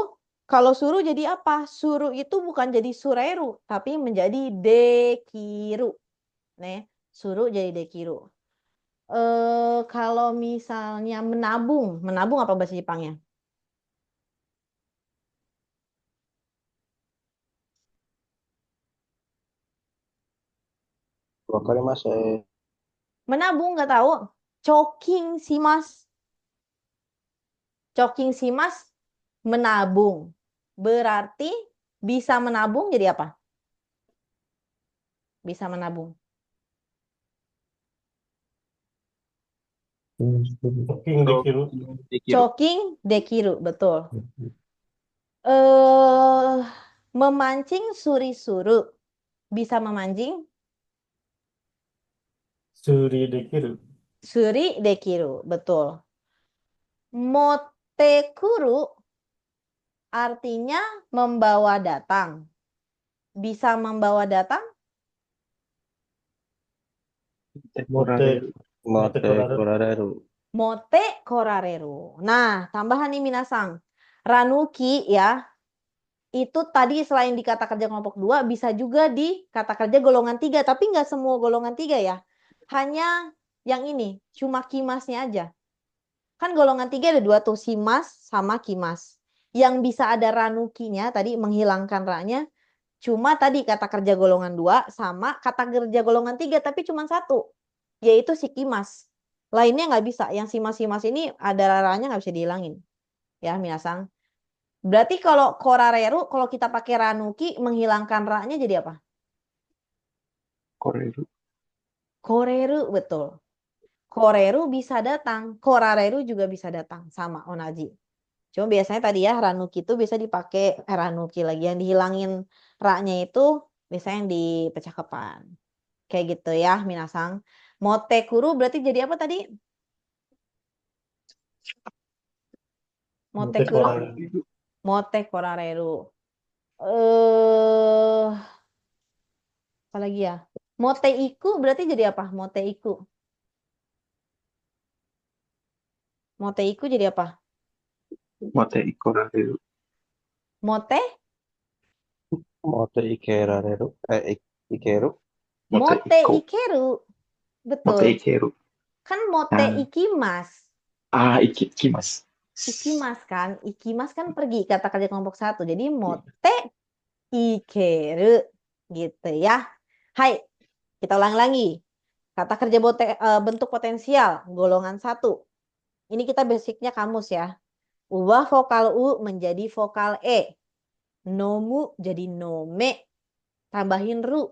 kalau suru jadi apa? Suru itu bukan jadi sureru, tapi menjadi dekiru. Suru jadi dekiru. Kalau misalnya menabung apa bahasa Jepangnya? Wakarimasu. Menabung nggak tahu. Choking simas. Choking simas menabung. Berarti bisa menabung jadi apa? Bisa menabung. Choking dekiru. Choking dekiru, betul. Memancing suri-suru. Bisa memancing? Suri dekiru. Suri dekiru, betul. Motekuru artinya membawa datang. Bisa membawa datang? Mote Mote korareru. korareru. Mote korareru. Nah, tambahan nih minasang. Ranuki ya, itu tadi selain di kata kerja kelompok 2, bisa juga di kata kerja golongan 3. Tapi nggak semua golongan 3 ya. Hanya yang ini, cuma kimasnya aja. Kan golongan 3 ada 2 tuh, simas sama kimas. Yang bisa ada ranukinya, tadi menghilangkan ra-nya, cuma tadi kata kerja golongan 2 sama kata kerja golongan 3, tapi cuma 1, yaitu si kimas. Lainnya nggak bisa. Yang simas-simas ini ada ra-nya nggak bisa dihilangin. Ya, minasang. Berarti kalau korareru, kalau kita pakai ranuki, menghilangkan ra-nya jadi apa? Koreru. Koreru, betul. Koreru bisa datang, korareru juga bisa datang. Sama, onaji. Cuma biasanya tadi ya, ranuki itu bisa dipakai, ranuki lagi. Yang dihilangin ra-nya itu biasanya yang dipecah kepan. Kayak gitu ya, minasang. Motekuru berarti jadi apa tadi? Mote Motekuru, korareru. mote korareru. Eh, apa lagi ya? Moteiku berarti jadi apa? Moteiku. Moteiku jadi apa? Mote ikorareru. Mote? Mote ikerareru. Ikeru. Mote iko. ikeru. Mote Betul. ikeru. Kan mote Ah. ikimas. Ikimas. Ikimas kan. Ikimas kan pergi. Kata kerja kelompok 1. Jadi mote ikeru. Gitu ya. Hai. Kita ulang lagi. Kata kerja bentuk potensial. Golongan 1. Ini kita basicnya kamus ya. Ubah vokal U menjadi vokal E. Nomu jadi nome. Tambahin ru.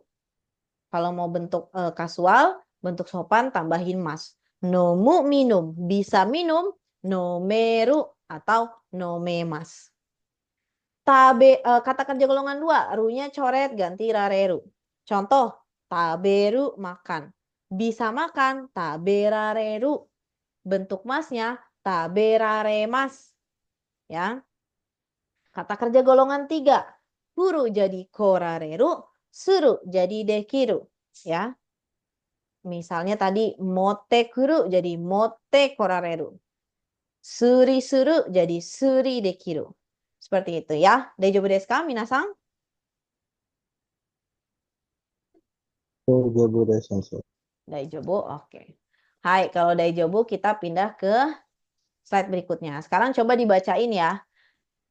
Kalau mau bentuk kasual, bentuk sopan tambahin mas. Nomu minum. Bisa minum, nomeru atau nomemasu. Kata kerja golongan 2, ru-nya coret ganti rareru. Contoh, taberu makan. Bisa makan, taberareru. Bentuk masnya taberaremas. Ya. Kata kerja golongan 3, huru jadi korareru, suru jadi dekiru. Ya. Misalnya tadi mote kuru jadi mote korareru. Suri suru jadi suri dekiru. Seperti itu ya. Daijoubu desu ka, minasang? Daijoubu desu, sensei. Daijoubu, oke. Hai, kalau daijoubu kita pindah ke slide berikutnya. Sekarang coba dibacain ya.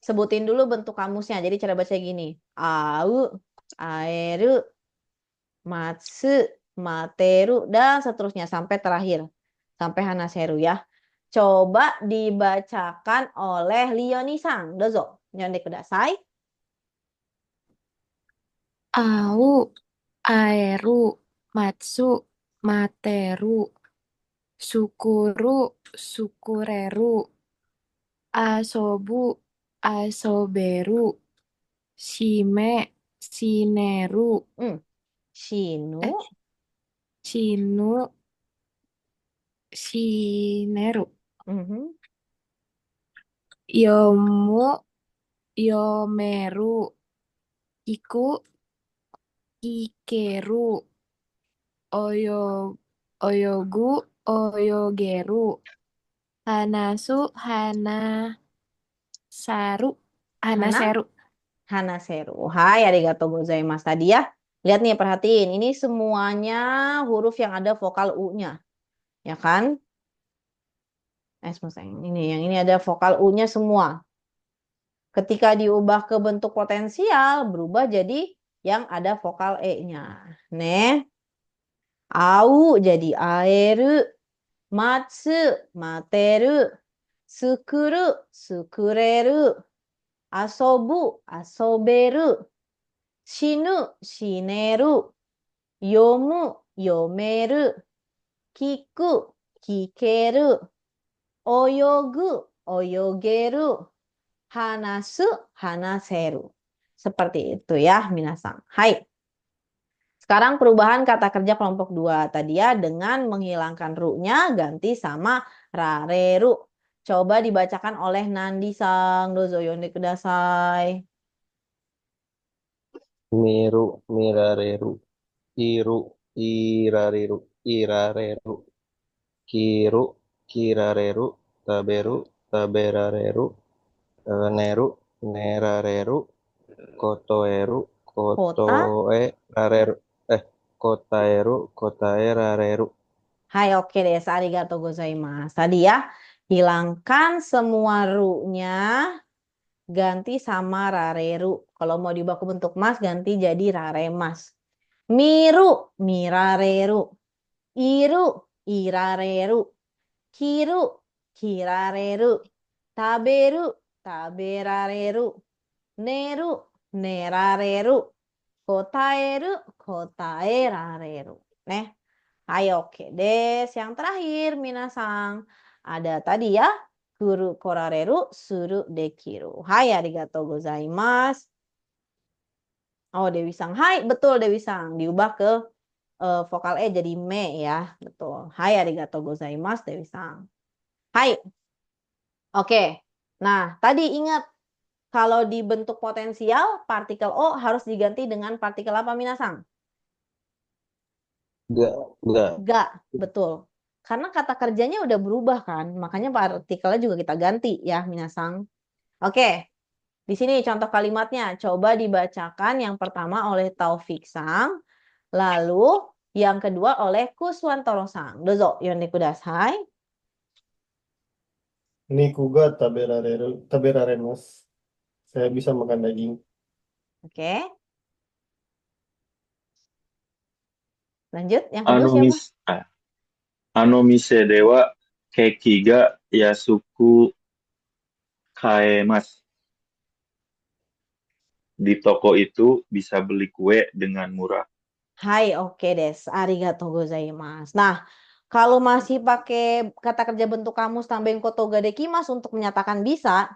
Sebutin dulu bentuk kamusnya. Jadi cara baca gini. Au, aeru, matsu, materu, dan seterusnya sampai terakhir. Sampai hanaseru ya. Coba dibacakan oleh Lioni-san. Dozo. Nyonde kudasai. Au, aeru, matsu, materu, sukuru, sukureru, asobu, asoberu, shime, shineru, Shinu. shinu, shineru, Mhm. yomu, yomeru, iku, ikeru, oyogu, oyogeru, hanasu, hanasaru, hanaseru. Hanaseru. Hai, arigatou gozaimasu. Tadi ya. Lihat nih, perhatiin. Ini semuanya huruf yang ada vokal U-nya. Ya kan? Ini yang ini ada vokal U-nya semua. Ketika diubah ke bentuk potensial, berubah jadi yang ada vokal E-nya. Nih. Au jadi aeru. Matsu, materu. Sukuru, sukureru. Asobu, asoberu. Shinu, shineru. Yomu, yomeru. Kiku, kikeru. Oyogu, oyogeru. Hanasu, hanaseru. Seperti itu ya, minasang. Hai. Sekarang perubahan kata kerja kelompok 2 tadi ya, dengan menghilangkan ru-nya ganti sama rareru. Coba dibacakan oleh Nandi-sang. Dozo yonde kudasai. Miru, mirareru. Iru, irareru. Irareru. Kiru, kirareru. Taberu, taberareru. Neru, nerareru. Kotoeru, kotoe, rareru. Kotaeru, kotaerareru. Hai, oke deh. Arigatou gozaimasu. Tadi ya, hilangkan semua ru-nya, ganti sama rareru. Kalau mau dibawa ke bentuk mas, ganti jadi raremas. Miru, mirareru. Iru, irareru. Kiru, kirareru. Taberu, taberareru. Neru, nerareru. Kotaeru, kotaerareru. Nih. Ayo, oke des. Yang terakhir, minasang. Ada tadi ya. Kuru korareru, suru dekiru. Hai, arigatou gozaimasu. Oh, Dewi Sang. Hai, betul Dewi Sang. Diubah ke vokal E jadi me ya. Betul. Hai, arigatou gozaimasu, Dewi Sang. Hai. Oke. Nah, tadi ingat. Kalau dibentuk potensial, partikel O harus diganti dengan partikel apa, minasang? Ga, betul. Karena kata kerjanya udah berubah kan, makanya partikelnya juga kita ganti ya, minasang. Oke, di sini contoh kalimatnya. Coba dibacakan yang pertama oleh Taufik Sang, lalu yang kedua oleh Kuswantoro Sang. Dozo, yonde kudasai. Nikuga taberaremas. Saya bisa makan daging. Oke. Lanjut, yang kedua siapa? Anomise dewa keki ga yasuku kaemas. Di toko itu bisa beli kue dengan murah. Hai, oke des. Arigatou gozaimasu. Nah, Kalau masih pakai kata kerja bentuk kamus tambahin koto ga dekimasu untuk menyatakan bisa,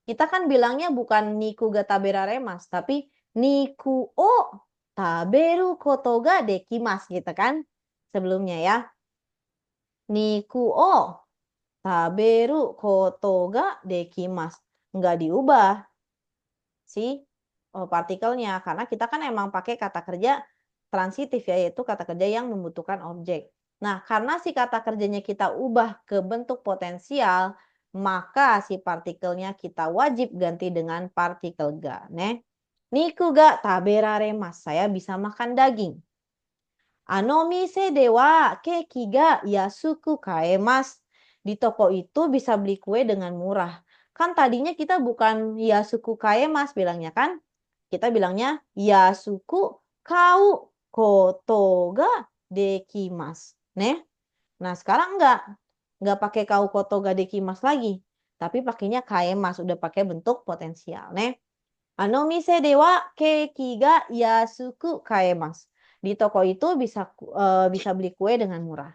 kita kan bilangnya bukan niku ga taberaremas, tapi niku o taberu koto ga dekimasu gitu kan sebelumnya ya. Niku o taberu koto ga dekimasu. Nggak diubah si partikelnya karena kita kan emang pakai kata kerja transitif ya, yaitu kata kerja yang membutuhkan objek. Nah, karena si kata kerjanya kita ubah ke bentuk potensial, maka si partikelnya kita wajib ganti dengan partikel ga. Niku ga taberaremasu. Saya bisa makan daging. Mise de wa keki ga yasuku kaemasu. Di toko itu bisa beli kue dengan murah. Kan tadinya kita bukan yasuku kaemasu bilangnya kan? Kita bilangnya yasuku kau koto ga dekimasu. Nah sekarang enggak pakai kau koto ga dekimasu lagi. Tapi pakainya kaemasu, udah pakai bentuk potensial. Mise de wa keki ga yasuku kaemasu. Di toko itu bisa beli kue dengan murah.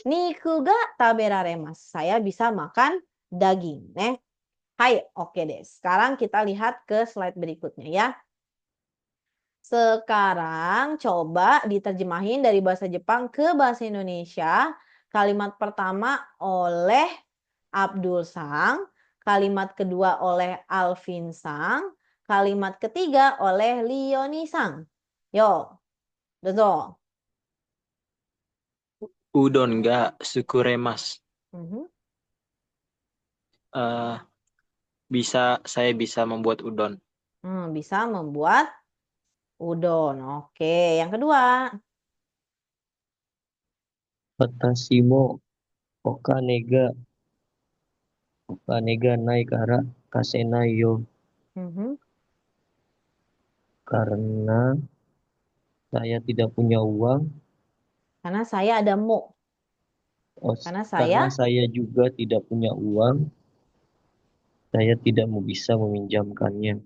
Niku ga taberaremasu. Saya bisa makan daging. Hai, oke deh. Sekarang kita lihat ke slide berikutnya ya. Sekarang coba diterjemahin dari bahasa Jepang ke bahasa Indonesia. Kalimat pertama oleh Abdul Sang, kalimat kedua oleh Alvin Sang, kalimat ketiga oleh Lioni Sang. Yo, dozo. Udon ga sukuremas. Mhm. Eh, saya bisa membuat udon. Bisa membuat udon. Oke, yang kedua. Watashi mo okane ga nai kara kasenai yo. Mhm. Karena saya tidak punya uang. Karena saya ada mo. Karena Karena saya saya juga tidak punya uang, saya tidak bisa meminjamkannya.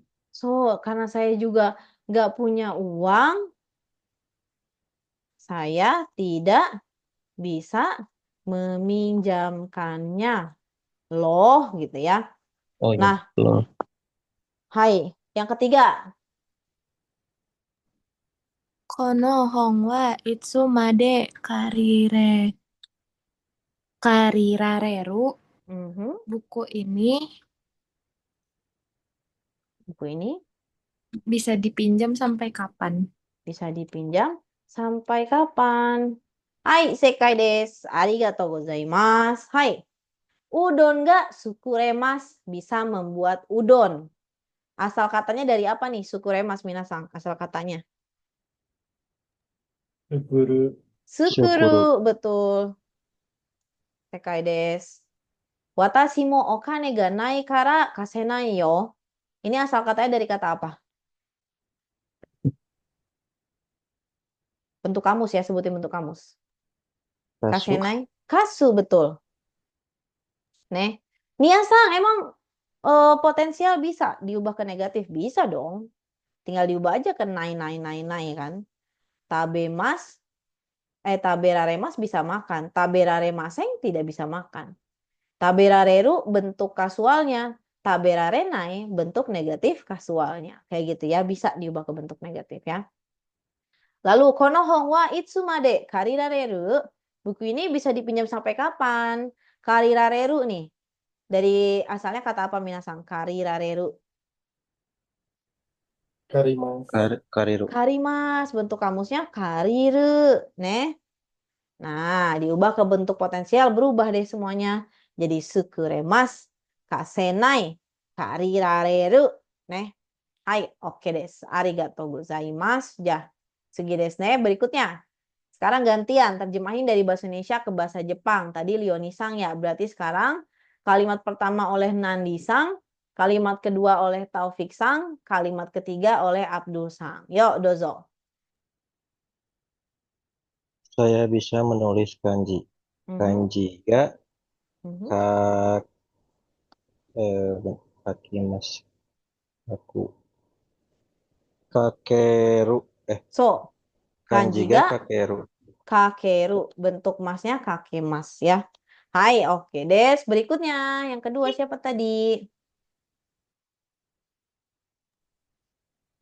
karena saya juga nggak punya uang, saya tidak bisa meminjamkannya. Loh, gitu ya. Oh ya, Nah, loh. hai. Yang ketiga. Kono hong wa itsumade karirareru. Mhm. Buku ini Buku ini bisa dipinjam sampai kapan? bisa dipinjam sampai kapan? Hai, sekai desu. Arigatou gozaimasu. Hai. Udon ga sukuremas. Bisa membuat udon. Asal katanya dari apa nih? Sukuremas minasang. Asal katanya. Guru. Sukuru. Syukuru. Betul. Sekai desu. Watashi mo okane ga nai kara kasenai yo. Ini asal katanya dari kata apa? Bentuk kamus ya, sebutin bentuk kamus. Kasu. Kasenai. Kasu, betul. Nia-san, emang potensial bisa diubah ke negatif? Bisa dong. Tinggal diubah aja ke nai, nai, nai, nai kan. Taberaremas bisa makan. Taberaremasen tidak bisa makan. Taberareru bentuk kasualnya. Taberarenai bentuk negatif kasualnya. Kayak gitu ya, bisa diubah ke bentuk negatif ya. Lalu kono hong wa itsumade karirareru. Buku ini bisa dipinjam sampai kapan? Karirareru nih. Dari asalnya kata apa minasang? Karirareru. Karimas. Kariru. Karimas, bentuk kamusnya kariru. Nah, diubah ke bentuk potensial berubah deh semuanya. Jadi sukuremas, kasenai, karirareru. Hai, oke des. Arigatou gozaimasu. Segi desu ne. Berikutnya. Sekarang gantian terjemahin dari bahasa Indonesia ke bahasa Jepang. Tadi Lioni-sang ya. Berarti sekarang kalimat pertama oleh Nandi-sang, kalimat kedua oleh Taufik-sang, kalimat ketiga oleh Abdul-sang. Yuk, dozo. Saya bisa menulis kanji. Kanji ga kakimasu. Kakeru. So, Kanji kanji ga ga kakeru. kakeru. Bentuk masnya kakemas ya. Hai, oke des. Berikutnya yang kedua siapa tadi?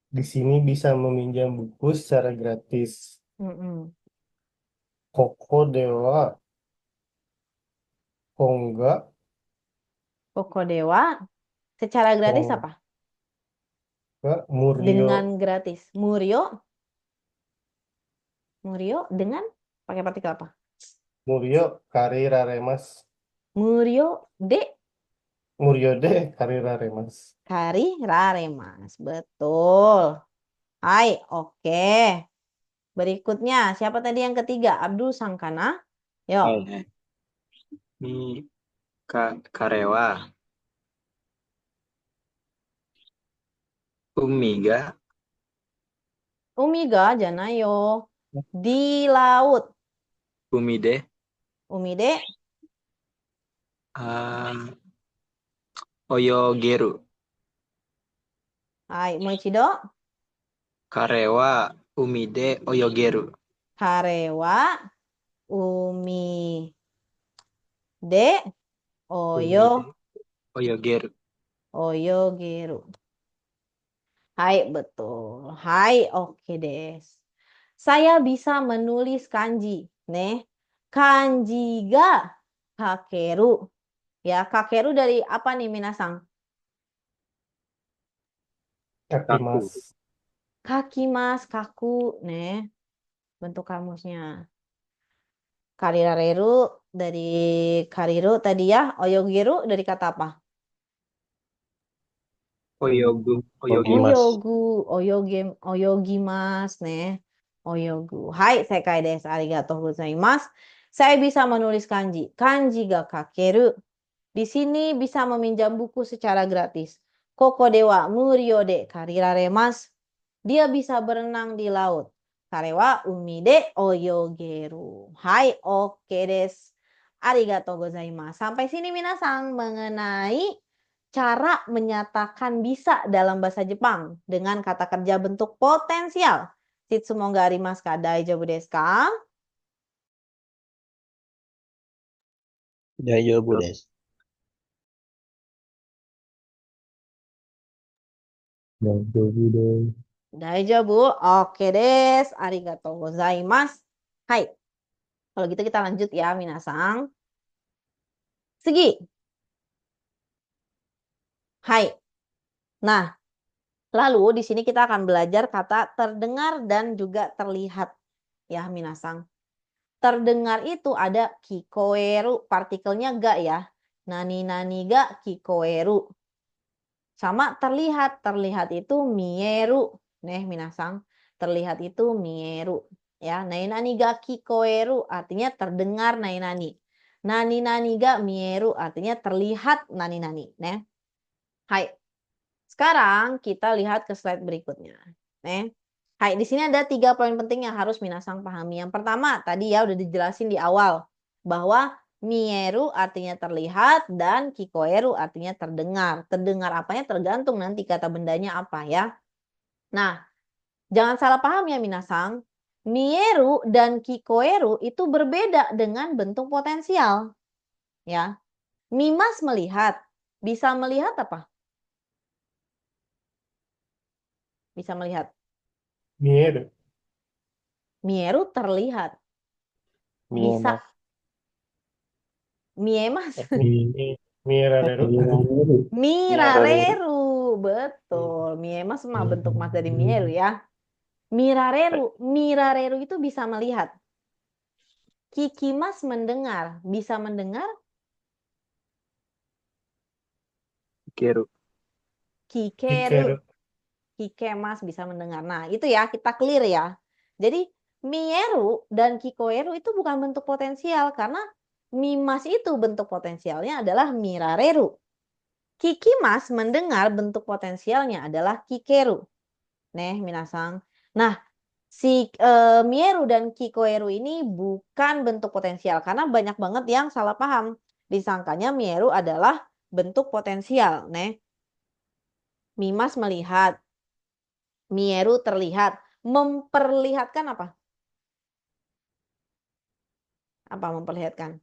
Di sini bisa meminjam buku secara gratis. Mm-mm. Koko dewa Kongga Koko Dewa secara gratis Kongga apa? Muryo Dengan gratis. Murio dengan pakai partikel apa? Muryo Kari Raremas Murio de Muryo de Kari Raremas. kari raremas. Betul. Hai, oke. Berikutnya, siapa tadi yang ketiga? Abdul Sangkana. Yo, Eh, Ini Karewa. Umiga. Umiga Janayo. Di laut. Umide. Umide, ah, Oyogeru. hai, Moichido. Karewa. Umide. Oyogeru. Karewa. Umi. De. Oyo. Umide. Oyogeru. Oyogeru. Hai, betul. Hai, oke des. Saya bisa menulis kanji. Nih, kanji ga kakeru. Ya, kakeru dari apa nih Minasang? Kaki Kaku. mas. Kaki mas, kaku. Nih, bentuk kamusnya. Karirareru dari kariru tadi ya. Oyogeru dari kata apa? Oyogu. Oyogi. Ogimas. Oyogu, oyogimas, nih. Oyogu. Hai, sekai desu. Arigatou gozaimasu. Saya bisa menulis kanji. Kanji ga kakeru. Di sini bisa meminjam buku secara gratis. Koko dewa murio de kariraremasu. Dia bisa berenang di laut. Karewa umi de oyogeru. Hai, oke desu. Arigatou gozaimasu. Sampai sini minasang mengenai cara menyatakan bisa dalam bahasa Jepang dengan kata kerja bentuk potensial. Shitsumo ga arimasu ka? Daijoubu desu ka? Daijoubu desu. Daijoubu. Oke des. Arigatou gozaimasu. Hai. Kalau gitu kita lanjut ya, minasang. Segi. Hai. Nah, lalu di sini kita akan belajar kata terdengar dan juga terlihat. Ya, minasang. Terdengar itu ada kikoeru, partikelnya ga ya. Nani ga kikoeru. Sama terlihat itu mieru. Nih, minasang. Terlihat itu mieru. Ya, nani ga kikoeru artinya terdengar nani. Nani ga mieru artinya terlihat nani. Nih. Hai. Sekarang kita lihat ke slide berikutnya. Nih. Hai, di sini ada 3 poin penting yang harus minasang pahami. Yang pertama, tadi ya udah dijelasin di awal bahwa mieru artinya terlihat dan kikoeru artinya terdengar. Terdengar apanya tergantung nanti kata bendanya apa ya. Nah, jangan salah paham ya minasang. Mieru dan kikoeru itu berbeda dengan bentuk potensial. Ya. Mimas melihat. Bisa melihat apa? Bisa melihat. Mieru. Mieru terlihat. Bisa. Miemas. Miemas. Mirareru. Mirareru. Betul. Miemas mah bentuk mas dari mieru ya. Mirareru. Mirareru itu bisa melihat. Kikimas mendengar. Bisa mendengar. Keru. Kikeru. Ikeru. Kikemas bisa mendengar. Nah, itu ya kita clear ya. Jadi mieru dan kikoeru itu bukan bentuk potensial karena mimas itu bentuk potensialnya adalah mirareru. Kikimas mendengar bentuk potensialnya adalah kikeru. Nih, minasang. Nah, si mieru dan kikoeru ini bukan bentuk potensial karena banyak banget yang salah paham. Disangkanya mieru adalah bentuk potensial. Nih. Mimas melihat. Mieru terlihat. Memperlihatkan apa? Apa memperlihatkan?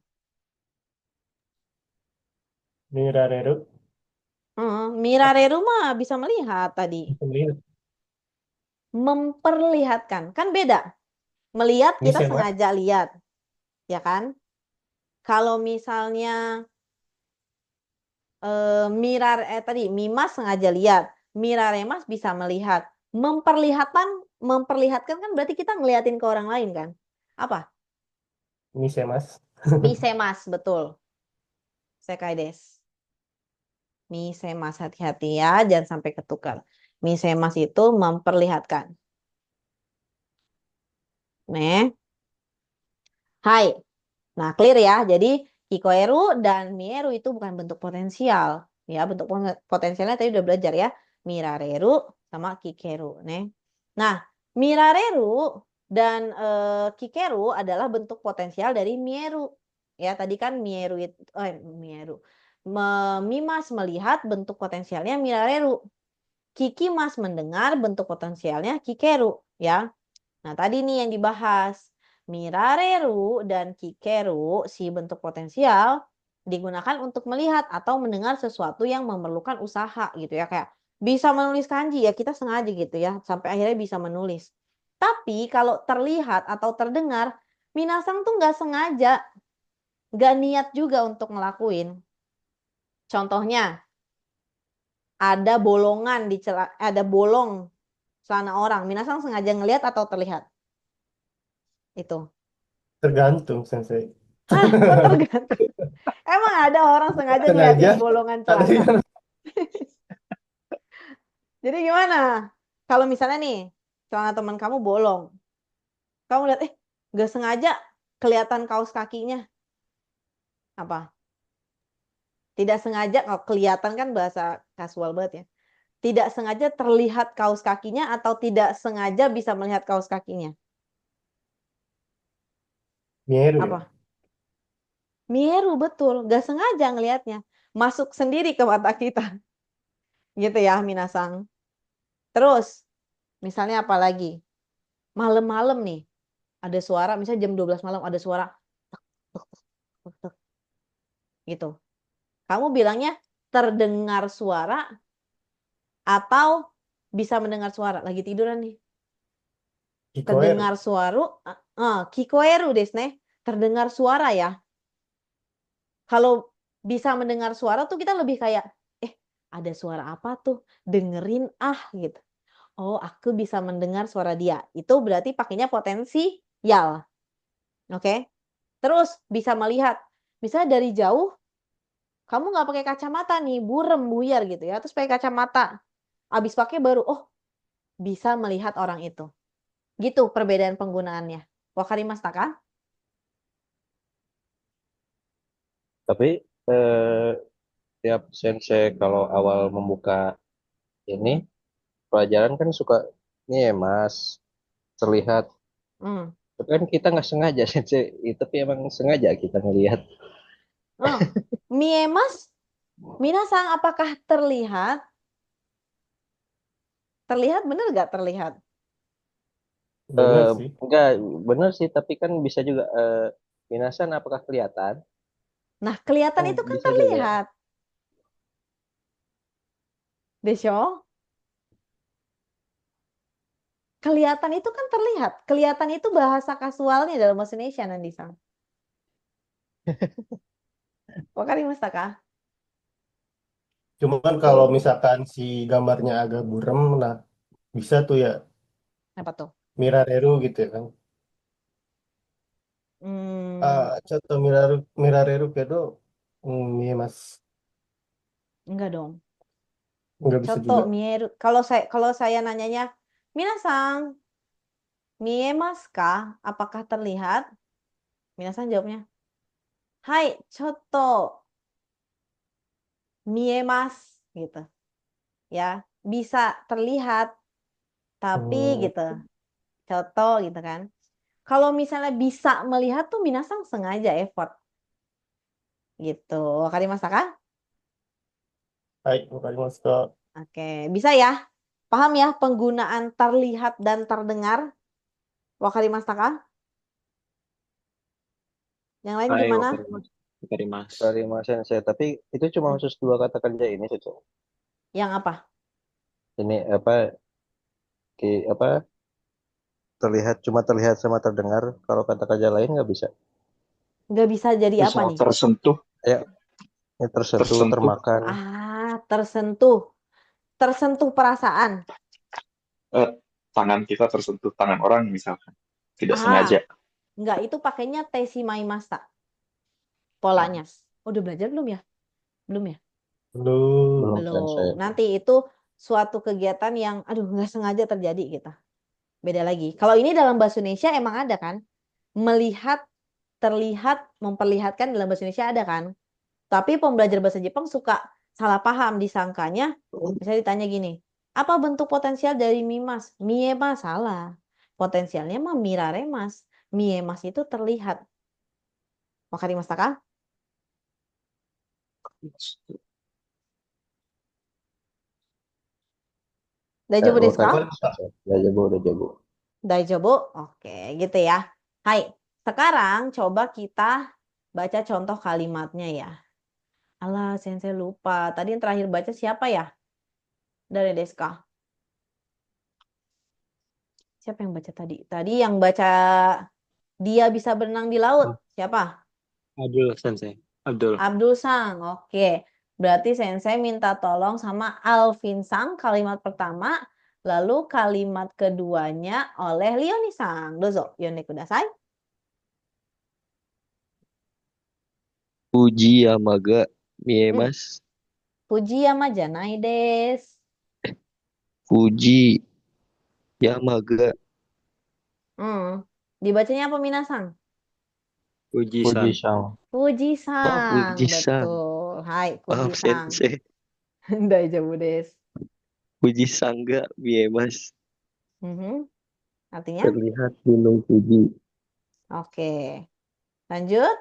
Mirareru. Mirareru mah bisa melihat tadi. Bisa melihat. Memperlihatkan. Kan beda. Melihat kita Misemas. sengaja lihat. Ya kan? Kalau misalnya tadi Mimas sengaja lihat. Miraremas bisa melihat. Memperlihatkan kan berarti kita ngeliatin ke orang lain kan? Apa? Misemas. Misemas, betul. Sekai desu. Misemas, hati-hati ya, jangan sampai ketukar. Misemas itu memperlihatkan. Nih. Hai. Nah, clear ya. Jadi Kikoeru dan Mieru itu bukan bentuk potensial. Ya, bentuk potensialnya tadi udah belajar ya. Mirareru sama Kikeru. Nih. Nah, Mirareru dan Kikeru adalah bentuk potensial dari Mieru. Ya, tadi kan Mieru itu Mieru. Mimas melihat bentuk potensialnya Mirareru. Kikimas mendengar bentuk potensialnya Kikeru, ya. Nah, tadi nih yang dibahas. Mirareru dan Kikeru, si bentuk potensial, digunakan untuk melihat atau mendengar sesuatu yang memerlukan usaha gitu ya. Kayak bisa menulis kanji ya, kita sengaja gitu ya, sampai akhirnya bisa menulis. Tapi kalau terlihat atau terdengar, Minasang tuh nggak sengaja, nggak niat juga untuk ngelakuin. Contohnya, ada bolongan di ada bolong celana orang. Minasang sengaja ngelihat atau terlihat? Itu. Tergantung, Sensei. Kok tergantung? Emang ada orang sengaja Sengaja. ngeliatin bolongan Ada celana? yang Jadi gimana? Kalau misalnya nih, celana teman kamu bolong. Kamu lihat, nggak sengaja kelihatan kaos kakinya. Apa? Tidak sengaja, kalau kelihatan kan bahasa kasual banget ya. Tidak sengaja terlihat kaos kakinya atau tidak sengaja bisa melihat kaos kakinya. Mieru ya. Apa? Mieru, betul. Nggak sengaja ngelihatnya. Masuk sendiri ke mata kita. Gitu ya, Minasang. Terus, misalnya apa lagi? Malam-malam nih, ada suara, misalnya jam 12 malam ada suara tek, tek, tek, tek, gitu. Kamu bilangnya terdengar suara atau bisa mendengar suara? Lagi tiduran nih. Kikoeru. Terdengar suara, kikoeru desu ne. Terdengar suara ya. Kalau bisa mendengar suara tuh kita lebih kayak, ada suara apa tuh? Dengerin gitu. Oh, aku bisa mendengar suara dia. Itu berarti pakainya potensial. Oke? Terus bisa melihat. Misalnya dari jauh, kamu nggak pakai kacamata nih, burem, buyar gitu ya. Terus pakai kacamata. Abis pakai baru, bisa melihat orang itu. Gitu perbedaan penggunaannya. Wakarimashita ka? Tapi tiap sensei kalau awal membuka ini pelajaran kan suka nih ya Mas terlihat. Hmm. Tapi kan kita nggak sengaja sensei, tapi emang sengaja kita ngelihat. Miemas, Minasang apakah terlihat? Terlihat bener nggak terlihat? Bener sih. Enggak bener sih, tapi kan bisa juga minasan apakah kelihatan? Nah, kelihatan Kan itu kan bisa juga. terlihat. Desyo? Kelihatan itu kan terlihat. Kelihatan itu bahasa kasualnya dalam bahasa Indonesia, Nandisang. Wakarimashita ka? Cuman kalau misalkan si gambarnya agak burem, nah bisa tuh ya Apa tuh? Mirareru gitu ya kan. Contoh Mirareru kedo Miemas. Enggak dong. Nggak bisa Coto juga. mieru. Kalau saya nanyanya, Minasang, miemasu ka? Apakah terlihat? Minasang jawabnya, Hai, coto miemasu gitu. Ya, bisa terlihat tapi gitu. Coto gitu kan. Kalau misalnya bisa melihat tuh Minasang sengaja effort gitu. Wakarimashita ka? Hai, wakarimashita. Oke, bisa ya? Paham ya penggunaan terlihat dan terdengar? Wakarimashita ka? Yang lain Hai, gimana? wakarimasu. Terima sensei. Tapi itu cuma khusus dua kata kerja ini, Sensei. Yang apa? Ini apa cuma terlihat sama terdengar. Kalau kata kerja lain nggak bisa. Nggak bisa jadi apa Misal nih? tersentuh, Ya, ini tersentuh, tersentuh, termakan. Tersentuh. Tersentuh perasaan. eh, tangan kita tersentuh tangan orang misalkan, tidak Ah, sengaja. nggak, itu pakainya teshimaimashita. Polanya. Udah belajar belum ya? Belum ya? Belum. Belum, Belum. Sensei. Nanti itu suatu kegiatan yang, aduh, nggak sengaja terjadi kita. Beda lagi. Kalau ini dalam bahasa Indonesia emang ada kan? Melihat, terlihat, memperlihatkan dalam bahasa Indonesia ada kan? Tapi pembelajar bahasa Jepang suka salah paham, disangkanya. Misalnya ditanya gini, apa bentuk potensial dari mimas? Miemas, salah. Potensialnya mah miraremas. Miemas itu terlihat. Wakarimashita ka? Daijoubu desu ka? Waktu udah jago, udah jago. Daijoubu? Oke, gitu ya. Hai, sekarang coba kita baca contoh kalimatnya ya. Alah, sensei lupa. Tadi yang terakhir baca siapa ya? Dari Deska. Siapa yang baca tadi? Tadi yang baca dia bisa berenang di laut. Siapa? Abdul Sensei. Abdul. Abdul Sang. Oke. Berarti sensei minta tolong sama Alvin Sang kalimat pertama. Lalu kalimat keduanya oleh Leonie Sang. Dozo, yonde kudasai. Fuji Yamaga Miemas. Fujiyama janai desu. Fuji Yamaga. Dibacanya apa Minasang? Fuji-san. Fuji-san. Fuji-sang. Fuji-san. Betul. Hai, Maaf Fuji-sang. Sensei. Daijoubu desu. Fuji Sangga Miemas. Artinya? Terlihat Gunung Fuji. Oke. Lanjut.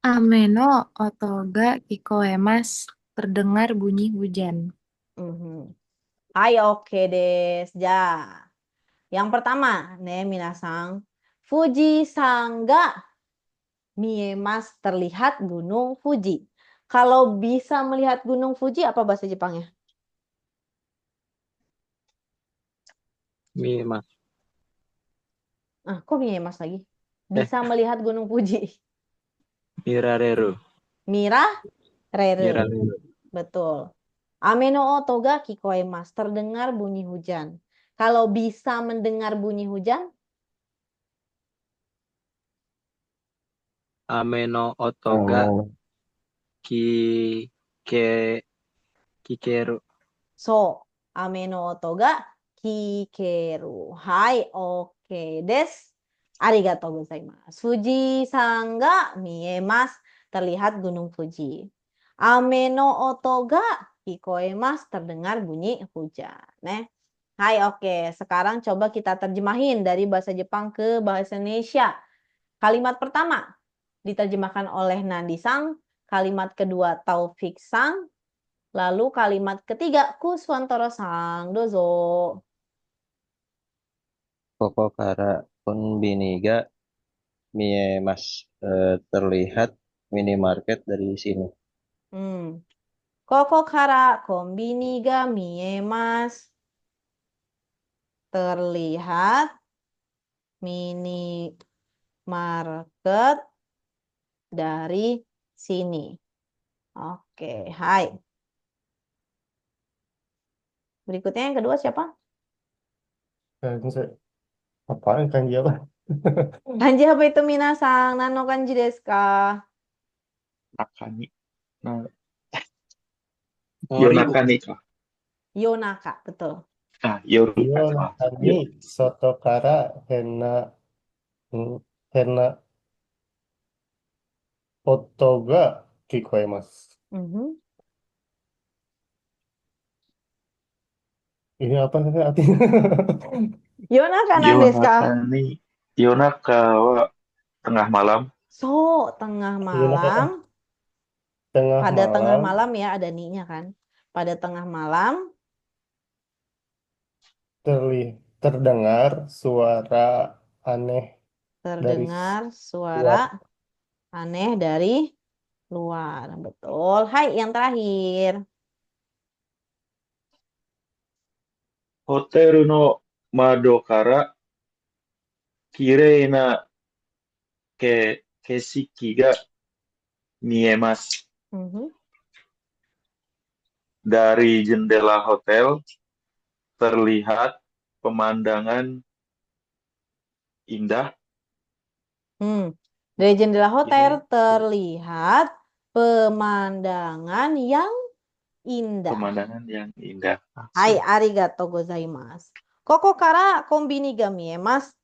Ameno otoga kikoemas. Terdengar bunyi hujan. Hai, oke desu. Ja. Yang pertama, ne minasang. Fuji sangga miemas, terlihat gunung Fuji. Kalau bisa melihat gunung Fuji, apa bahasa Jepangnya? Miemas. Kok miemas lagi? Bisa melihat gunung Fuji. Mirareru. Mirareru. Mirareru. Betul. Ame no oto ga kikoemasu, terdengar bunyi hujan. Kalau bisa mendengar bunyi hujan, Ame no otoga Oh, ki ke kikeru. so ame no oto ga kikeru. Hai, oke des. Arigatou gozaimasu. Fuji san ga miemasu, terlihat gunung Fuji. Ame no oto ga kikoemasu, terdengar bunyi hujan. Hai, oke. Sekarang coba kita terjemahin dari bahasa Jepang ke bahasa Indonesia. Kalimat pertama diterjemahkan oleh Nandi Sang, kalimat kedua Taufik Sang, lalu kalimat ketiga Kuswantoro Sang. Dozo. Kokokara Konbiniga Miemas. Terlihat minimarket dari sini. Koko kara kombini ga miemasu. Terlihat minimarket dari sini. Oke, hai. Berikutnya yang kedua siapa? Apaan kanji apa? Kanji apa itu minasang? Nano kanji desu ka? Nakani, nah, Mori. Yonakani kah? Yonaka, betul. Yorika. Nakani soto kara hena oto ga kikoemasu. Ini apa sih artinya? Yonaka nan desu ka? Yonaka wa tengah malam. So, tengah Yonaka malam. tengah Pada tengah malam malam ya, ada ni-nya kan. Pada tengah malam, terdengar suara aneh. Terdengar luar. suara aneh dari luar. Betul. Hai, yang terakhir. Hoteru no mado kara kirei na keshiki ga miemasu. Mhm. Dari jendela hotel terlihat pemandangan indah. Dari jendela hotel Ini terlihat pemandangan yang indah. pemandangan yang indah. Hai, Asik. arigato gozaimasu. Koko kara kombini ga miemasu.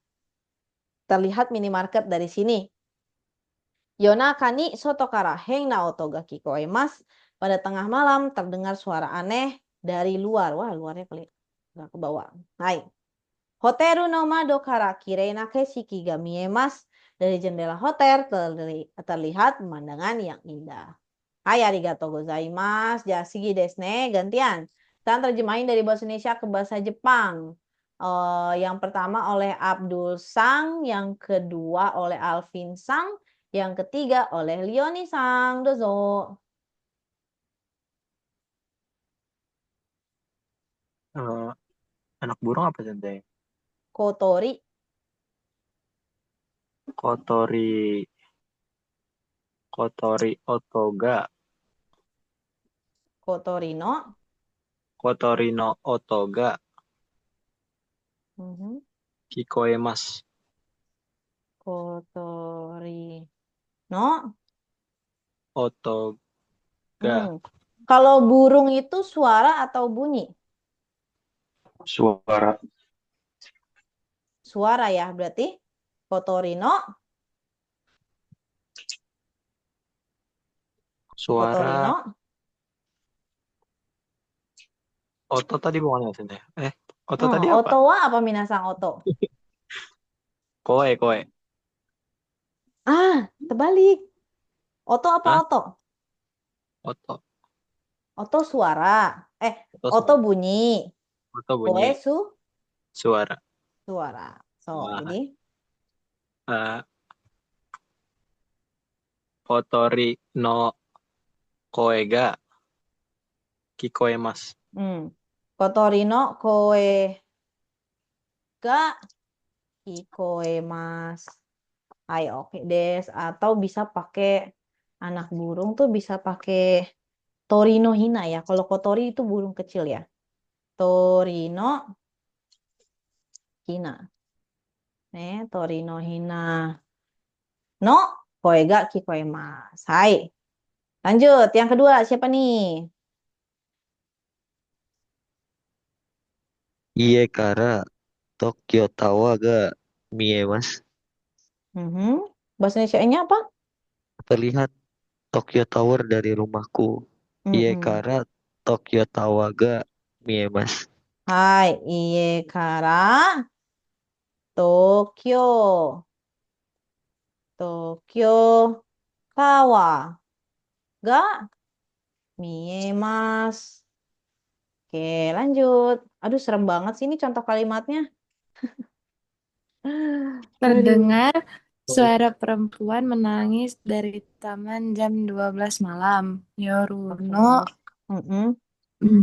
Terlihat minimarket dari sini. Yonaka ni soto kara heng na oto ga kikoemasu. Pada tengah malam terdengar suara aneh dari luar. Wah, luarnya kali nggak ke bawah. Hai. Hoteru no mado kara kirei na keshiki ga miemasu. Dari jendela hotel terlihat pemandangan yang indah. Hai, arigatou gozaimasu. Jasugi desu ne. Gantian. Kita terjemahin dari bahasa Indonesia ke bahasa Jepang. Yang pertama oleh Abdul Sang, yang kedua oleh Alvin Sang, yang ketiga oleh Leoni Sang. Dozo. Eh, anak burung apa sih? Kotori, Kotori, kotori otoga, kotori no. kotori no otoga, Mhm. kikoemasu. Kotori no. Otoga, Hmm. Kalau burung itu suara atau bunyi? Suara Suara ya, berarti kotori no. suara, Kotori no. oto tadi bukan ya sih? Oto tadi apa? Oto wa apa minasang oto? Koe. Ah, terbalik. Oto apa Hah? oto? Oto, Oto suara. oto Oto suara, bunyi. oto Koe bunyi, suara. suara. So, Nah, jadi eh, kotori no koe ga kikoemasu. kotori no koe ga kikoemasu. Ayo, oke des. Atau bisa pakai anak burung tuh bisa pakai torino hina ya. Kalau kotori itu burung kecil ya. Torino hina. Torino hina. No, koe ga kikoemasu. Hai. Lanjut, yang kedua siapa nih? Iye kara Tokyo Tawa ga miemasu. Bahasa Indonesia-nya apa? Terlihat Tokyo Tower dari rumahku. Iye Mm-mm. kara Tokyo Tawa ga miemasu. Hai, iye kara Tokyo. Tokyo Tawa ga miemasu. Oke, lanjut. Aduh, serem banget sih ini contoh kalimatnya. Aduh. Terdengar suara perempuan menangis dari taman jam 12 malam. Yoruno Mm-mm.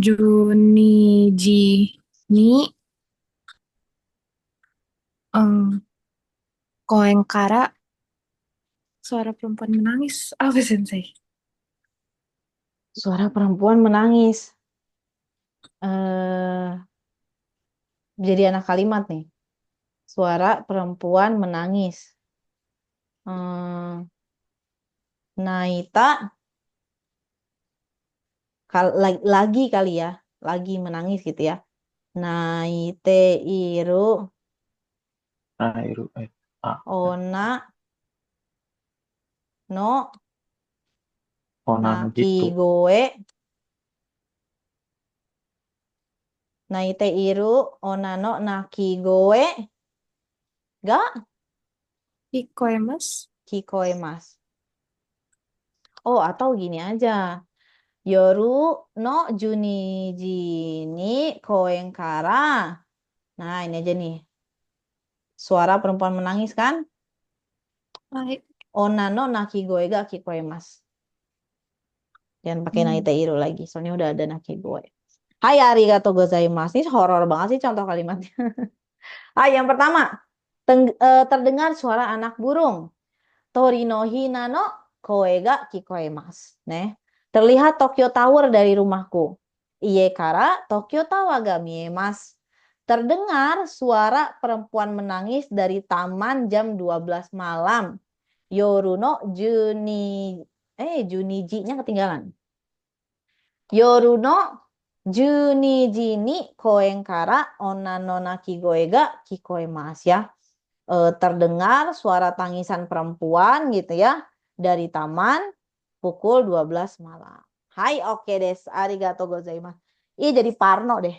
Juniji ni koeng kara suara perempuan menangis. Apa sensei? Suara perempuan menangis. Eh, jadi anak kalimat nih. Suara perempuan menangis. Hmm, Naita lagi kali ya, lagi menangis gitu ya. Naite iru Airu ona no Onano naki gitu. goe. Naite iru ona no naki goe ga Kikoemas. kikoemasu. Oh, atau gini aja. Yoru no juniji ni koen kara. Nah, ini aja nih. Suara perempuan menangis kan? Baik. Onna no nakigoe ga kikoemasu. Jangan pakai naiteiru lagi, soalnya udah ada nakigoe. Hai arigatou gozaimasu. Ini horor banget sih contoh kalimatnya. Hai, yang pertama. Terdengar suara anak burung. Tori no hina no koe ga kikoemasu. Terlihat Tokyo Tower dari rumahku. Ie kara Tokyo Tower ga miemasu. Terdengar suara perempuan menangis dari taman jam 12 malam. Yoru no juniji-nya ketinggalan. Yoru no juniji ni koen kara onna no nakigoe ga kikoemasu ya. Terdengar suara tangisan perempuan gitu ya dari taman pukul 12 malam. Hai, oke des. Arigatou gozaimasu. Ih, jadi parno deh.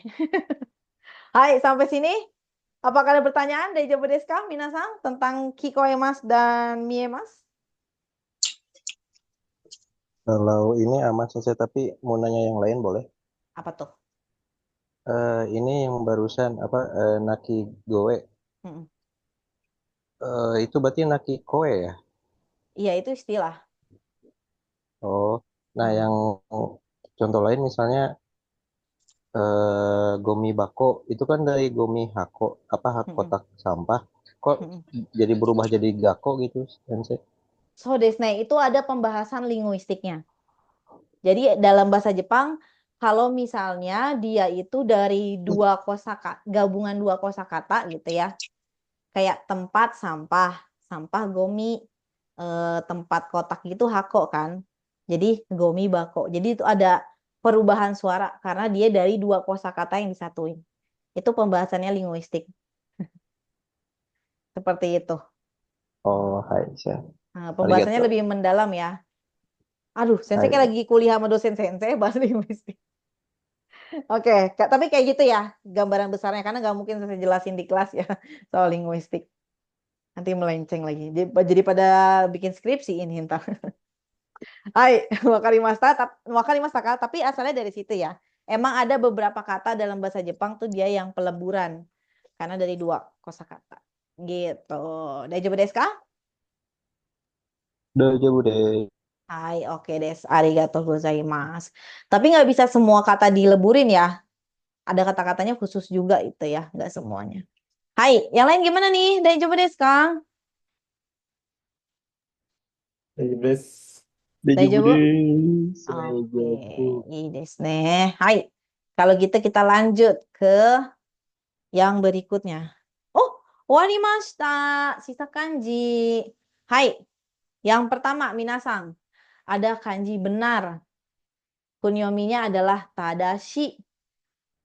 Hai, sampai sini. Apakah ada pertanyaan dari Jawa desu ka, minasan, tentang kikoemasu dan miemasu? Kalau ini aman saja, tapi mau nanya yang lain boleh? Apa tuh? Ini yang barusan apa Naki Goe. Hmm. Itu berarti Naki Koe ya? Iya, itu istilah. Oh, nah Hmm. yang contoh lain misalnya Gomi Bako itu kan dari Gomi Hako apa Hmm. kotak sampah. Kok Hmm. jadi berubah jadi Gako gitu, Sensei? So desu, itu ada pembahasan linguistiknya. Jadi dalam bahasa Jepang, kalau misalnya dia itu dari gabungan dua kosakata gitu ya, kayak tempat sampah, sampah gomi, tempat kotak gitu hako kan. Jadi gomi bako. Jadi itu ada perubahan suara karena dia dari dua kosakata yang disatuin. Itu pembahasannya linguistik. Seperti itu. Oh, hai, saya. Nah, pembahasannya Arigato. lebih mendalam ya. Aduh, sensei kayak Hai. lagi kuliah sama dosen sensei bahasa linguistik. Oke, tapi kayak gitu ya gambaran besarnya karena nggak mungkin saya jelasin di kelas ya soal linguistik. Nanti melenceng lagi. Jadi pada bikin skripsi ini ntar. Hai, wakarimashita ka, tapi asalnya dari situ ya. Emang ada beberapa kata dalam bahasa Jepang tuh dia yang peleburan karena dari dua kosakata. Gitu. Daijoubu desu ka? Dojo Bude. Hai, oke des. Arigatou gozaimasu. Tapi nggak bisa semua kata dileburin ya. Ada kata-katanya khusus juga itu ya, nggak semuanya. Hai, yang lain gimana nih? Daijoubu desu ka? Daijoubu desu. Dejo Daijoubu? Bude. Oke,いいですね. Hai. Kalau gitu kita lanjut ke yang berikutnya. Oh, warimashita. Sisa kanji. Hai. Yang pertama, minasang. Ada kanji benar. Kunyominya adalah tadashi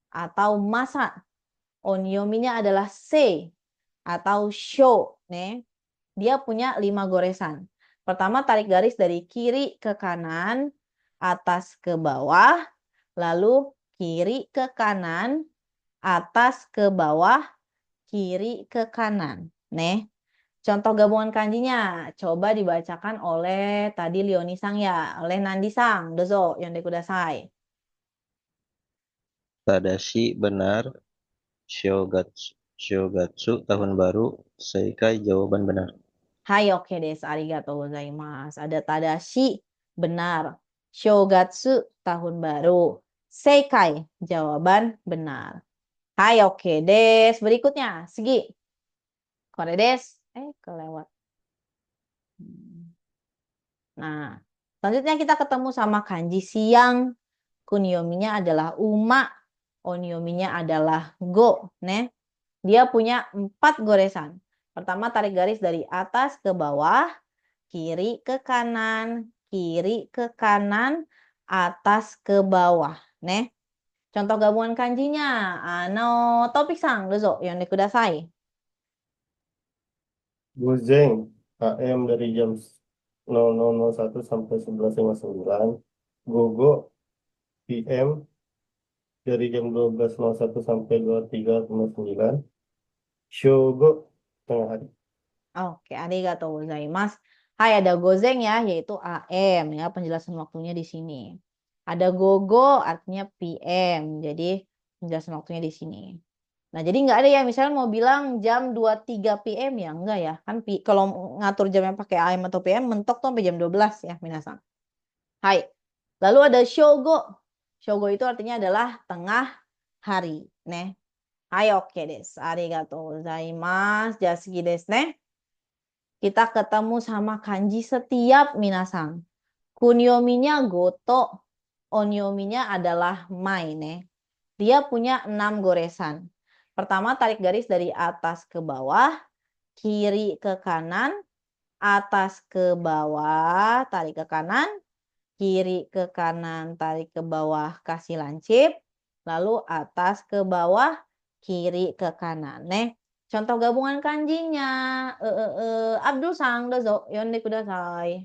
atau masa. Onyominya adalah se atau sho. Dia punya 5 goresan. Pertama, tarik garis dari kiri ke kanan, atas ke bawah, lalu kiri ke kanan, atas ke bawah, kiri ke kanan. Contoh gabungan kanjinya coba dibacakan oleh tadi Leonisang ya, oleh Nandisang. Dozo, yonde kudasai. Tadashi benar. Shogatsu tahun baru. Seikai jawaban benar. Hai, oke desu. Arigatou gozaimasu. Ada tadashi, benar. Shogatsu, tahun baru. Seikai, jawaban benar. Hai, oke desu. Berikutnya, segi. Kore desu. Kelewat. Nah, selanjutnya kita ketemu sama kanji siang. Kunyominya adalah uma. Onyominya adalah go. Dia punya 4 goresan. Pertama, tarik garis dari atas ke bawah, kiri ke kanan, kiri ke kanan, atas ke bawah. Contoh gabungan kanjinya. Ano, Topik-san, dozo, yonde kudasai. Guzeng AM dari jam 00.01 sampai 11.59. Gogo PM dari jam 12.01 sampai 23.09. Shogo tengah hari. Oke, arigatou gozaimasu. Hai, ada gozeng ya, yaitu AM ya, penjelasan waktunya di sini. Ada gogo artinya PM, jadi penjelasan waktunya di sini. Nah, jadi nggak ada ya misalnya mau bilang jam 23 PM ya, enggak ya. Kan kalau ngatur jamnya pakai AM atau PM mentok tuh sampai jam 12 ya, minasan. Hai. Lalu ada shogo. Shogo itu artinya adalah tengah hari, ne. Hai, oke desu. Arigatou gozaimasu. Jasugi desu ne. Kita ketemu sama kanji setiap minasan. Kunyominya goto, onyominya adalah mai, ne. Dia punya 6 goresan. Pertama, tarik garis dari atas ke bawah, kiri ke kanan, atas ke bawah, tarik ke kanan, kiri ke kanan, tarik ke bawah, kasih lancip, lalu atas ke bawah, kiri ke kanan. Contoh gabungan kanjinya. Abdul sang dozo, yonde kudasai.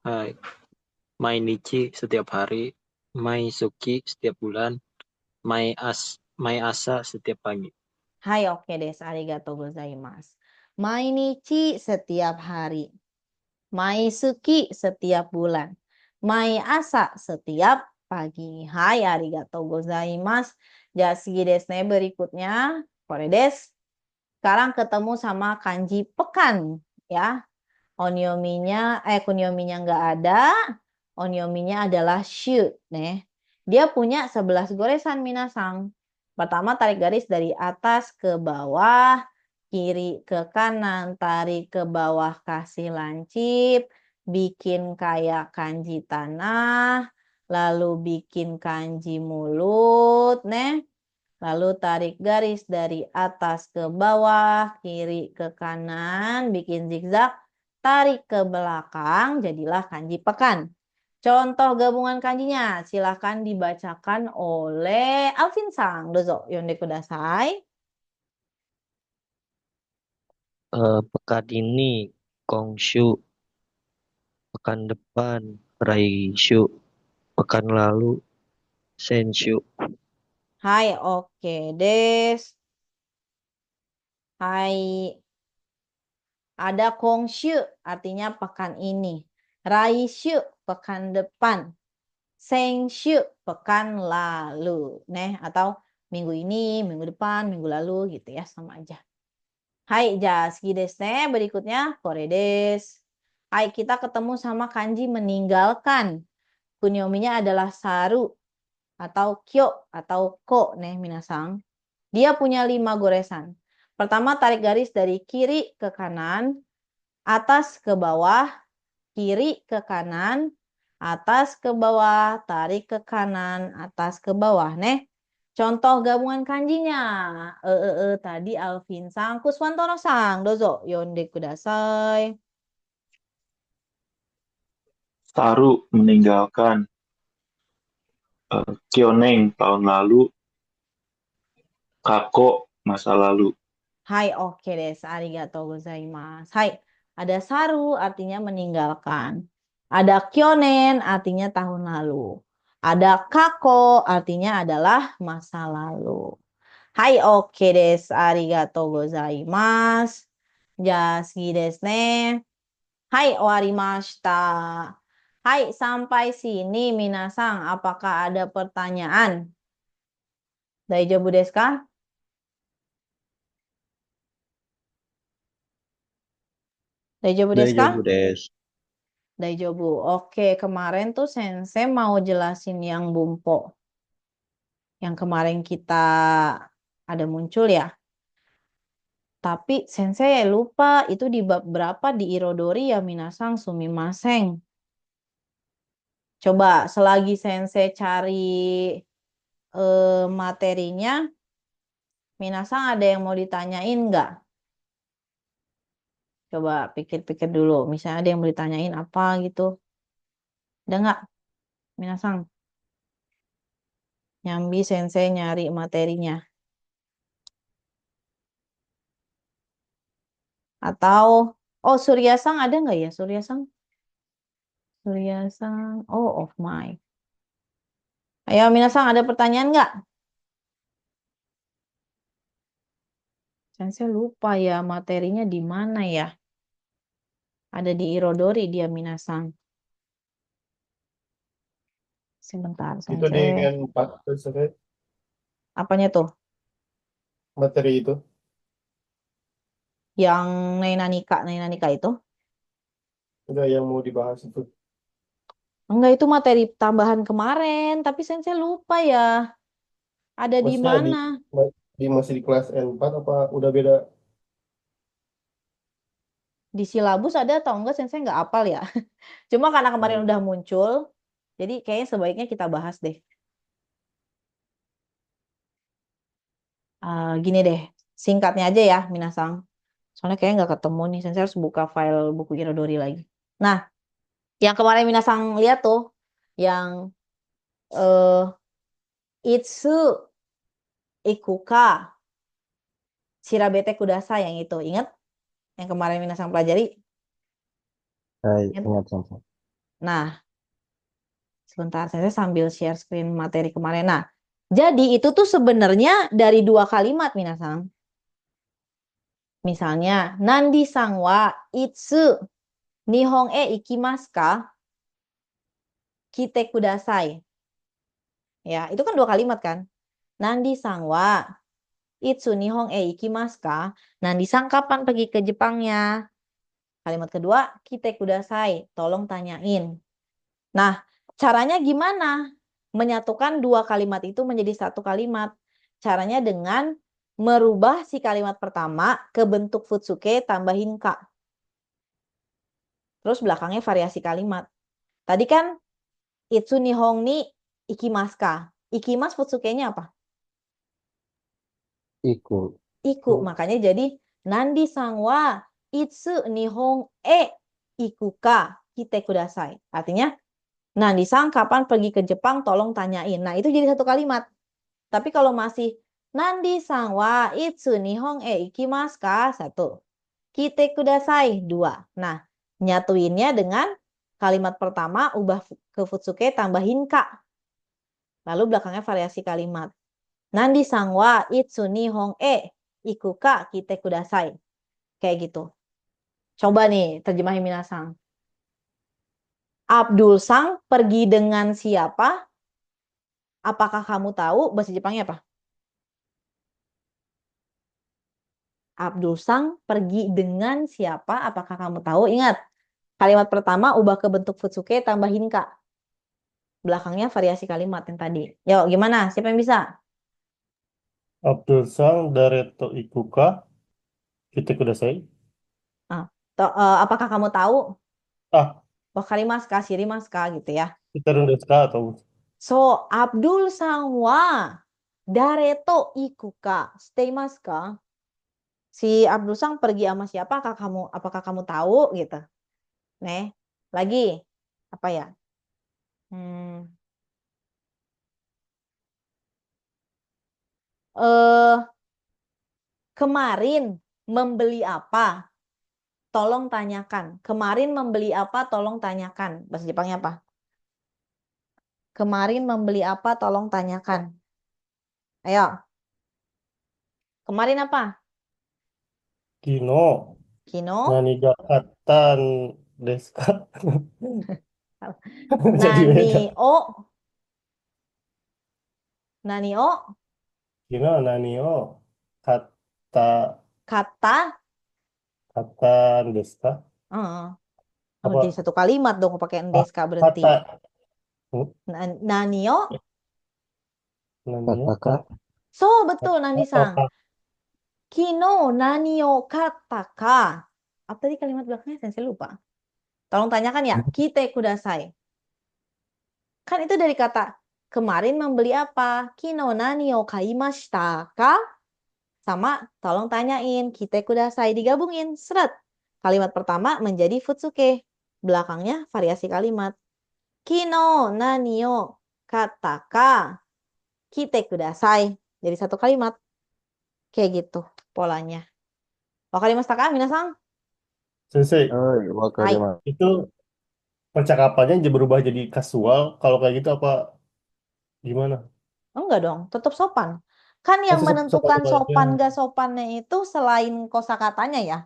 Hai. Mainichi setiap hari, Maisuki setiap bulan, Mai Asa setiap pagi. Hai, oke desu. Arigatou gozaimasu. Mainichi setiap hari. Maisuki setiap bulan. Mai asa setiap pagi. Hai, arigatou gozaimasu. Jasugi desu ne. Berikutnya, kore desu. Sekarang ketemu sama kanji pekan, ya. Kunyominya nggak ada. Onyominya adalah shu, nih. Dia punya 11 goresan minasang. Pertama, tarik garis dari atas ke bawah, kiri ke kanan, tarik ke bawah, kasih lancip, bikin kayak kanji tanah, lalu bikin kanji mulut, nih. Lalu tarik garis dari atas ke bawah, kiri ke kanan, bikin zigzag, tarik ke belakang, jadilah kanji pekan. Contoh gabungan kanjinya, silahkan dibacakan oleh Alvin Sang. Dozo, yonde kudasai. Pekan ini Kongshu, pekan depan Raishu, pekan lalu Senshu. Hai, oke des. Hai, ada Kongshu, artinya pekan ini. Raishu, pekan depan. Senshu, pekan lalu. Atau minggu ini, minggu depan, minggu lalu gitu ya, sama aja. Hai, jasugi desu ne. Berikutnya, kore desu. Hai, kita ketemu sama kanji meninggalkan. Kunyominya adalah saru atau kyo atau ko, minasang. Dia punya 5 goresan. Pertama, tarik garis dari kiri ke kanan, atas ke bawah, kiri ke kanan, atas ke bawah, tarik ke kanan, atas ke bawah, Contoh gabungan kanjinya. Tadi Alvin Sang, Kuswantoro Sang, dozo, yonde kudasai. Saru meninggalkan, Kioneng tahun lalu, Kako masa lalu. Hai, oke desu. Arigatou gozaimasu. Hai, ada saru artinya meninggalkan. Ada kyonen artinya tahun lalu. Ada kako artinya adalah masa lalu. Hai, oke desu. Arigatou gozaimasu. Jasugi desu ne. Hai, owarimashita. Hai, sampai sini minasang. Apakah ada pertanyaan? Daijoubu desu ka? Daijoubu desu ka? Daijoubu desu. Daijoubu. Oke, kemarin tuh Sensei mau jelasin yang bumpo. Yang kemarin kita ada muncul ya. Tapi Sensei lupa itu di bab berapa di Irodori ya minasang sumimasen. Coba selagi Sensei cari materinya, minasang ada yang mau ditanyain nggak? Coba pikir-pikir dulu. Misalnya ada yang mau ditanyain apa gitu. Ada nggak, minasang? Nyambi Sensei nyari materinya. Atau, oh Suryasang ada nggak ya? Suryasang? Suryasang, oh of my. Ayo minasang ada pertanyaan nggak? Saya lupa ya materinya di mana ya? Ada di Irodori dia minasang. Sebentar, Itu di Sensei. Gen 4 tuh, Sensei. Apanya tuh? materi itu? Yang Nai Nanika itu. Enggak yang mau dibahas itu. Enggak, itu materi tambahan kemarin, tapi Sensei lupa ya. Ada di Maksudnya mana? masih di kelas N4 apa udah beda? Di silabus ada atau enggak Sensei nggak apal ya. Cuma karena kemarin udah muncul, jadi kayaknya sebaiknya kita bahas deh. Gini deh, singkatnya aja ya, Minasang. Soalnya kayaknya nggak ketemu nih, Sensei harus buka file buku Irodori lagi. Nah, yang kemarin Minasang lihat tuh, yang eh Itsu Ikuka Shirabete Kudasai yang itu. Ingat? Yang kemarin Minasang pelajari? Ingat? Ingat Sensei. Nah, sebentar saya sambil share screen materi kemarin. Nah, jadi itu tuh sebenarnya dari 2 kalimat Minasang. Misalnya, Nandi sang wa itsu nihon e ikimasu ka? Kite kudasai. Ya, itu kan 2 kalimat kan? Nandi sang wa itsu nihon e ikimasu ka? Nandi sang kapan pergi ke Jepangnya? Kalimat kedua, kite kudasai. Tolong tanyain. Nah, caranya gimana? Menyatukan 2 kalimat itu menjadi 1 kalimat. Caranya dengan merubah si kalimat pertama ke bentuk futsuke tambahin ka. Terus belakangnya variasi kalimat. Tadi kan itsu nihon ni ikimasu ka. Ikimasu futsuke-nya apa? Iku. Iku. Makanya jadi Nandi sang wa itsu nihon e iku ka kite kudasai. Artinya Nandi sang kapan pergi ke Jepang tolong tanyain. Nah, itu jadi 1 kalimat. Tapi kalau masih Nandi sang wa itsu nihon e ikimasu ka? 1. Kite kudasai 2. Nah, nyatuinnya dengan kalimat pertama ubah ke futsuke tambahin ka. Lalu belakangnya variasi kalimat. Nandi sang wa itsu nihon e iku ka kite kudasai. Kayak gitu. Coba nih terjemahin Minasang. Abdul sang pergi dengan siapa? Apakah kamu tahu? Bahasa Jepangnya apa? Abdul sang pergi dengan siapa? Apakah kamu tahu? Ingat, kalimat pertama ubah ke bentuk futsuke tambahin ka. Belakangnya variasi kalimat yang tadi. Yuk, gimana? Siapa yang bisa? Abdul sang dareto ikuka kita kudasai. Nah, apakah kamu tahu? Ah, Wakarimasu ka, shirimasu ka gitu ya. kita desu ka atau So, Abdul sang wa dareto ikuka shiteimasu ka? Si Abdul sang pergi sama siapa? Apakah kamu tahu gitu? Nih, lagi apa ya? Hmm, eh kemarin membeli apa? Tolong tanyakan. Kemarin membeli apa? Tolong tanyakan. Bahasa Jepangnya apa? Kemarin membeli apa? Tolong tanyakan. Ayo, kemarin apa? kino Kino, nani ga katan desu ka? Jadi nani beda. o, nani o, Kino nani o kata kata. katan desu ka? Oh, Apa jadi 1 kalimat dong pakai endeska berhenti. kata Nani o, nani o Kakak. so betul Nani sang. kata Kino nani o kata ka. Apa tadi kalimat belakangnya? Saya lupa. Tolong tanyakan ya. Kite kudasai. Kan itu dari kata kemarin membeli apa? Kino nani o kaimashita ka? Sama tolong tanyain. Kite kudasai. Digabungin. Seret. Kalimat pertama menjadi futsuke. Belakangnya variasi kalimat. Kino nani o kata ka? Kite kudasai. Jadi 1 kalimat. Kayak gitu polanya. Wakarimashita ka, minasang? sensei Oh, Hai. wakarimasu. itu percakapannya berubah jadi kasual kalau kayak gitu apa gimana? Enggak dong, tetap sopan. Kan yang Masih menentukan sopan aja. sopan gak sopannya itu selain kosakatanya ya.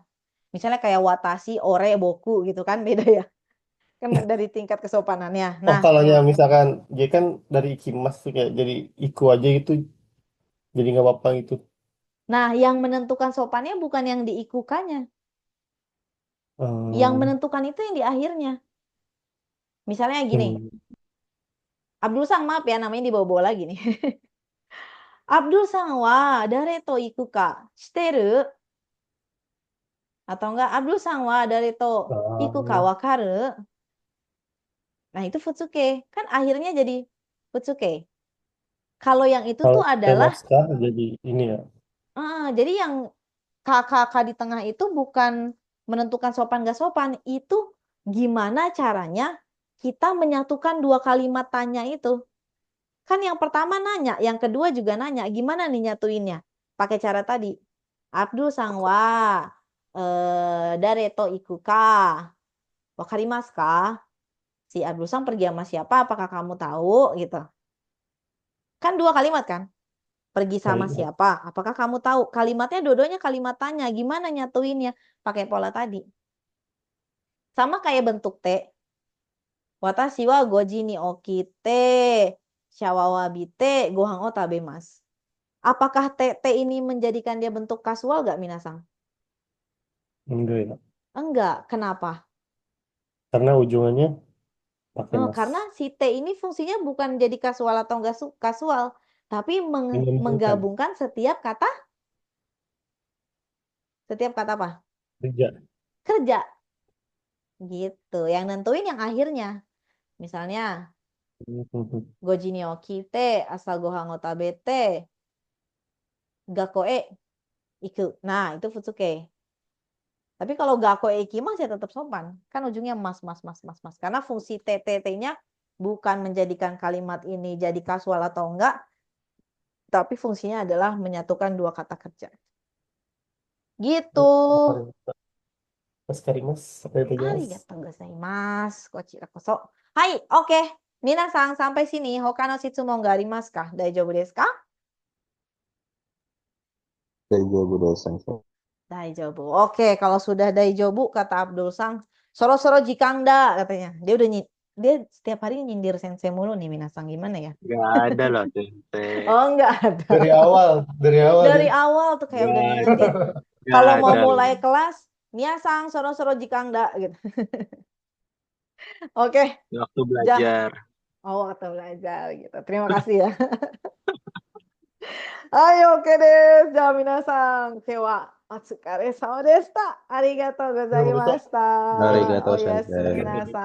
Misalnya kayak watashi, ore, boku gitu kan beda ya. Kan dari tingkat kesopanannya. Oh Nah, kalau yang misalkan dia kan dari ikimas tuh kayak jadi iku aja gitu jadi nggak apa-apa gitu. Nah, yang menentukan sopannya bukan yang di ikukannya. Yang menentukan itu yang di akhirnya. Misalnya gini, Abdul Sang, maaf ya, namanya dibawa-bawa lagi nih. Abdul Sang wa dare to iku ka shiteru? Atau enggak, Abdul Sang wa dare to iku ka wakaru? Nah, itu futsuke. Kan akhirnya jadi futsuke. Kalau yang itu tuh Kalau adalah, naskah jadi ini ya. jadi yang kakak di tengah itu bukan menentukan sopan gak sopan, itu gimana caranya kita menyatukan dua kalimat tanya itu. Kan yang pertama nanya, yang kedua juga nanya, gimana nih nyatuinnya? Pakai cara tadi. Abdul sang wa dareto ikuka. Wakarimasu ka? Si Abdul sang pergi sama siapa? Apakah kamu tahu? Gitu. Kan dua kalimat kan? Pergi sama Baik. siapa? Apakah kamu tahu? Kalimatnya dua-duanya kalimat tanya. Gimana nyatuinnya? Pakai pola tadi. Sama kayak bentuk T. Watashi wa goji ni okite shawawabite gohan o tabemasu. Apakah TT ini menjadikan dia bentuk kasual gak Minasang? Enggak ya. Enggak. Kenapa? Karena ujungannya pakai mas. Karena si T ini fungsinya bukan jadi kasual atau enggak kasual, tapi Menyambungkan menggabungkan setiap kata apa? kerja. Kerja. Gitu. Yang nentuin yang akhirnya. Misalnya, goji ni okite asal gohan o tabete gakko e iku. Nah, itu futsuke. Tapi kalau gakko e ikimasu ya tetap sopan. Kan ujungnya mas. Karena fungsi TTT-nya bukan menjadikan kalimat ini jadi kasual atau enggak, tapi fungsinya adalah menyatukan dua kata kerja. Gitu. Mas Karimas, Arigatou gozaimasu. Kochirakoso. Hai, oke. Minasan, sampai sini. Hoka no shitsumon ga arimasu ka? Daijoubu desu ka? Daijoubu desu, sensei. Daijoubu. Oke, kalau sudah daijoubu, kata Abdul Sang, soro-soro jikanda, katanya. Dia setiap hari nyindir sensei mulu nih, Minasang. Gimana ya? Nggak ada loh, Sensei. Oh, enggak ada. dari awal Dari dia. awal tuh kayak udah Nggak ngingetin. nggak Kalau mau ada mulai loh. kelas, Minasang, soro-soro jikanda, gitu. Oke, Waktu Jah. belajar. Oh, waktu belajar gitu. Terima kasih ya. Ayo, oke deh. Jah minasan. Kewa. Otsukare sama deshita. Arigatou gozaimashita. Arigatou, Oyasumi sensei. nasai.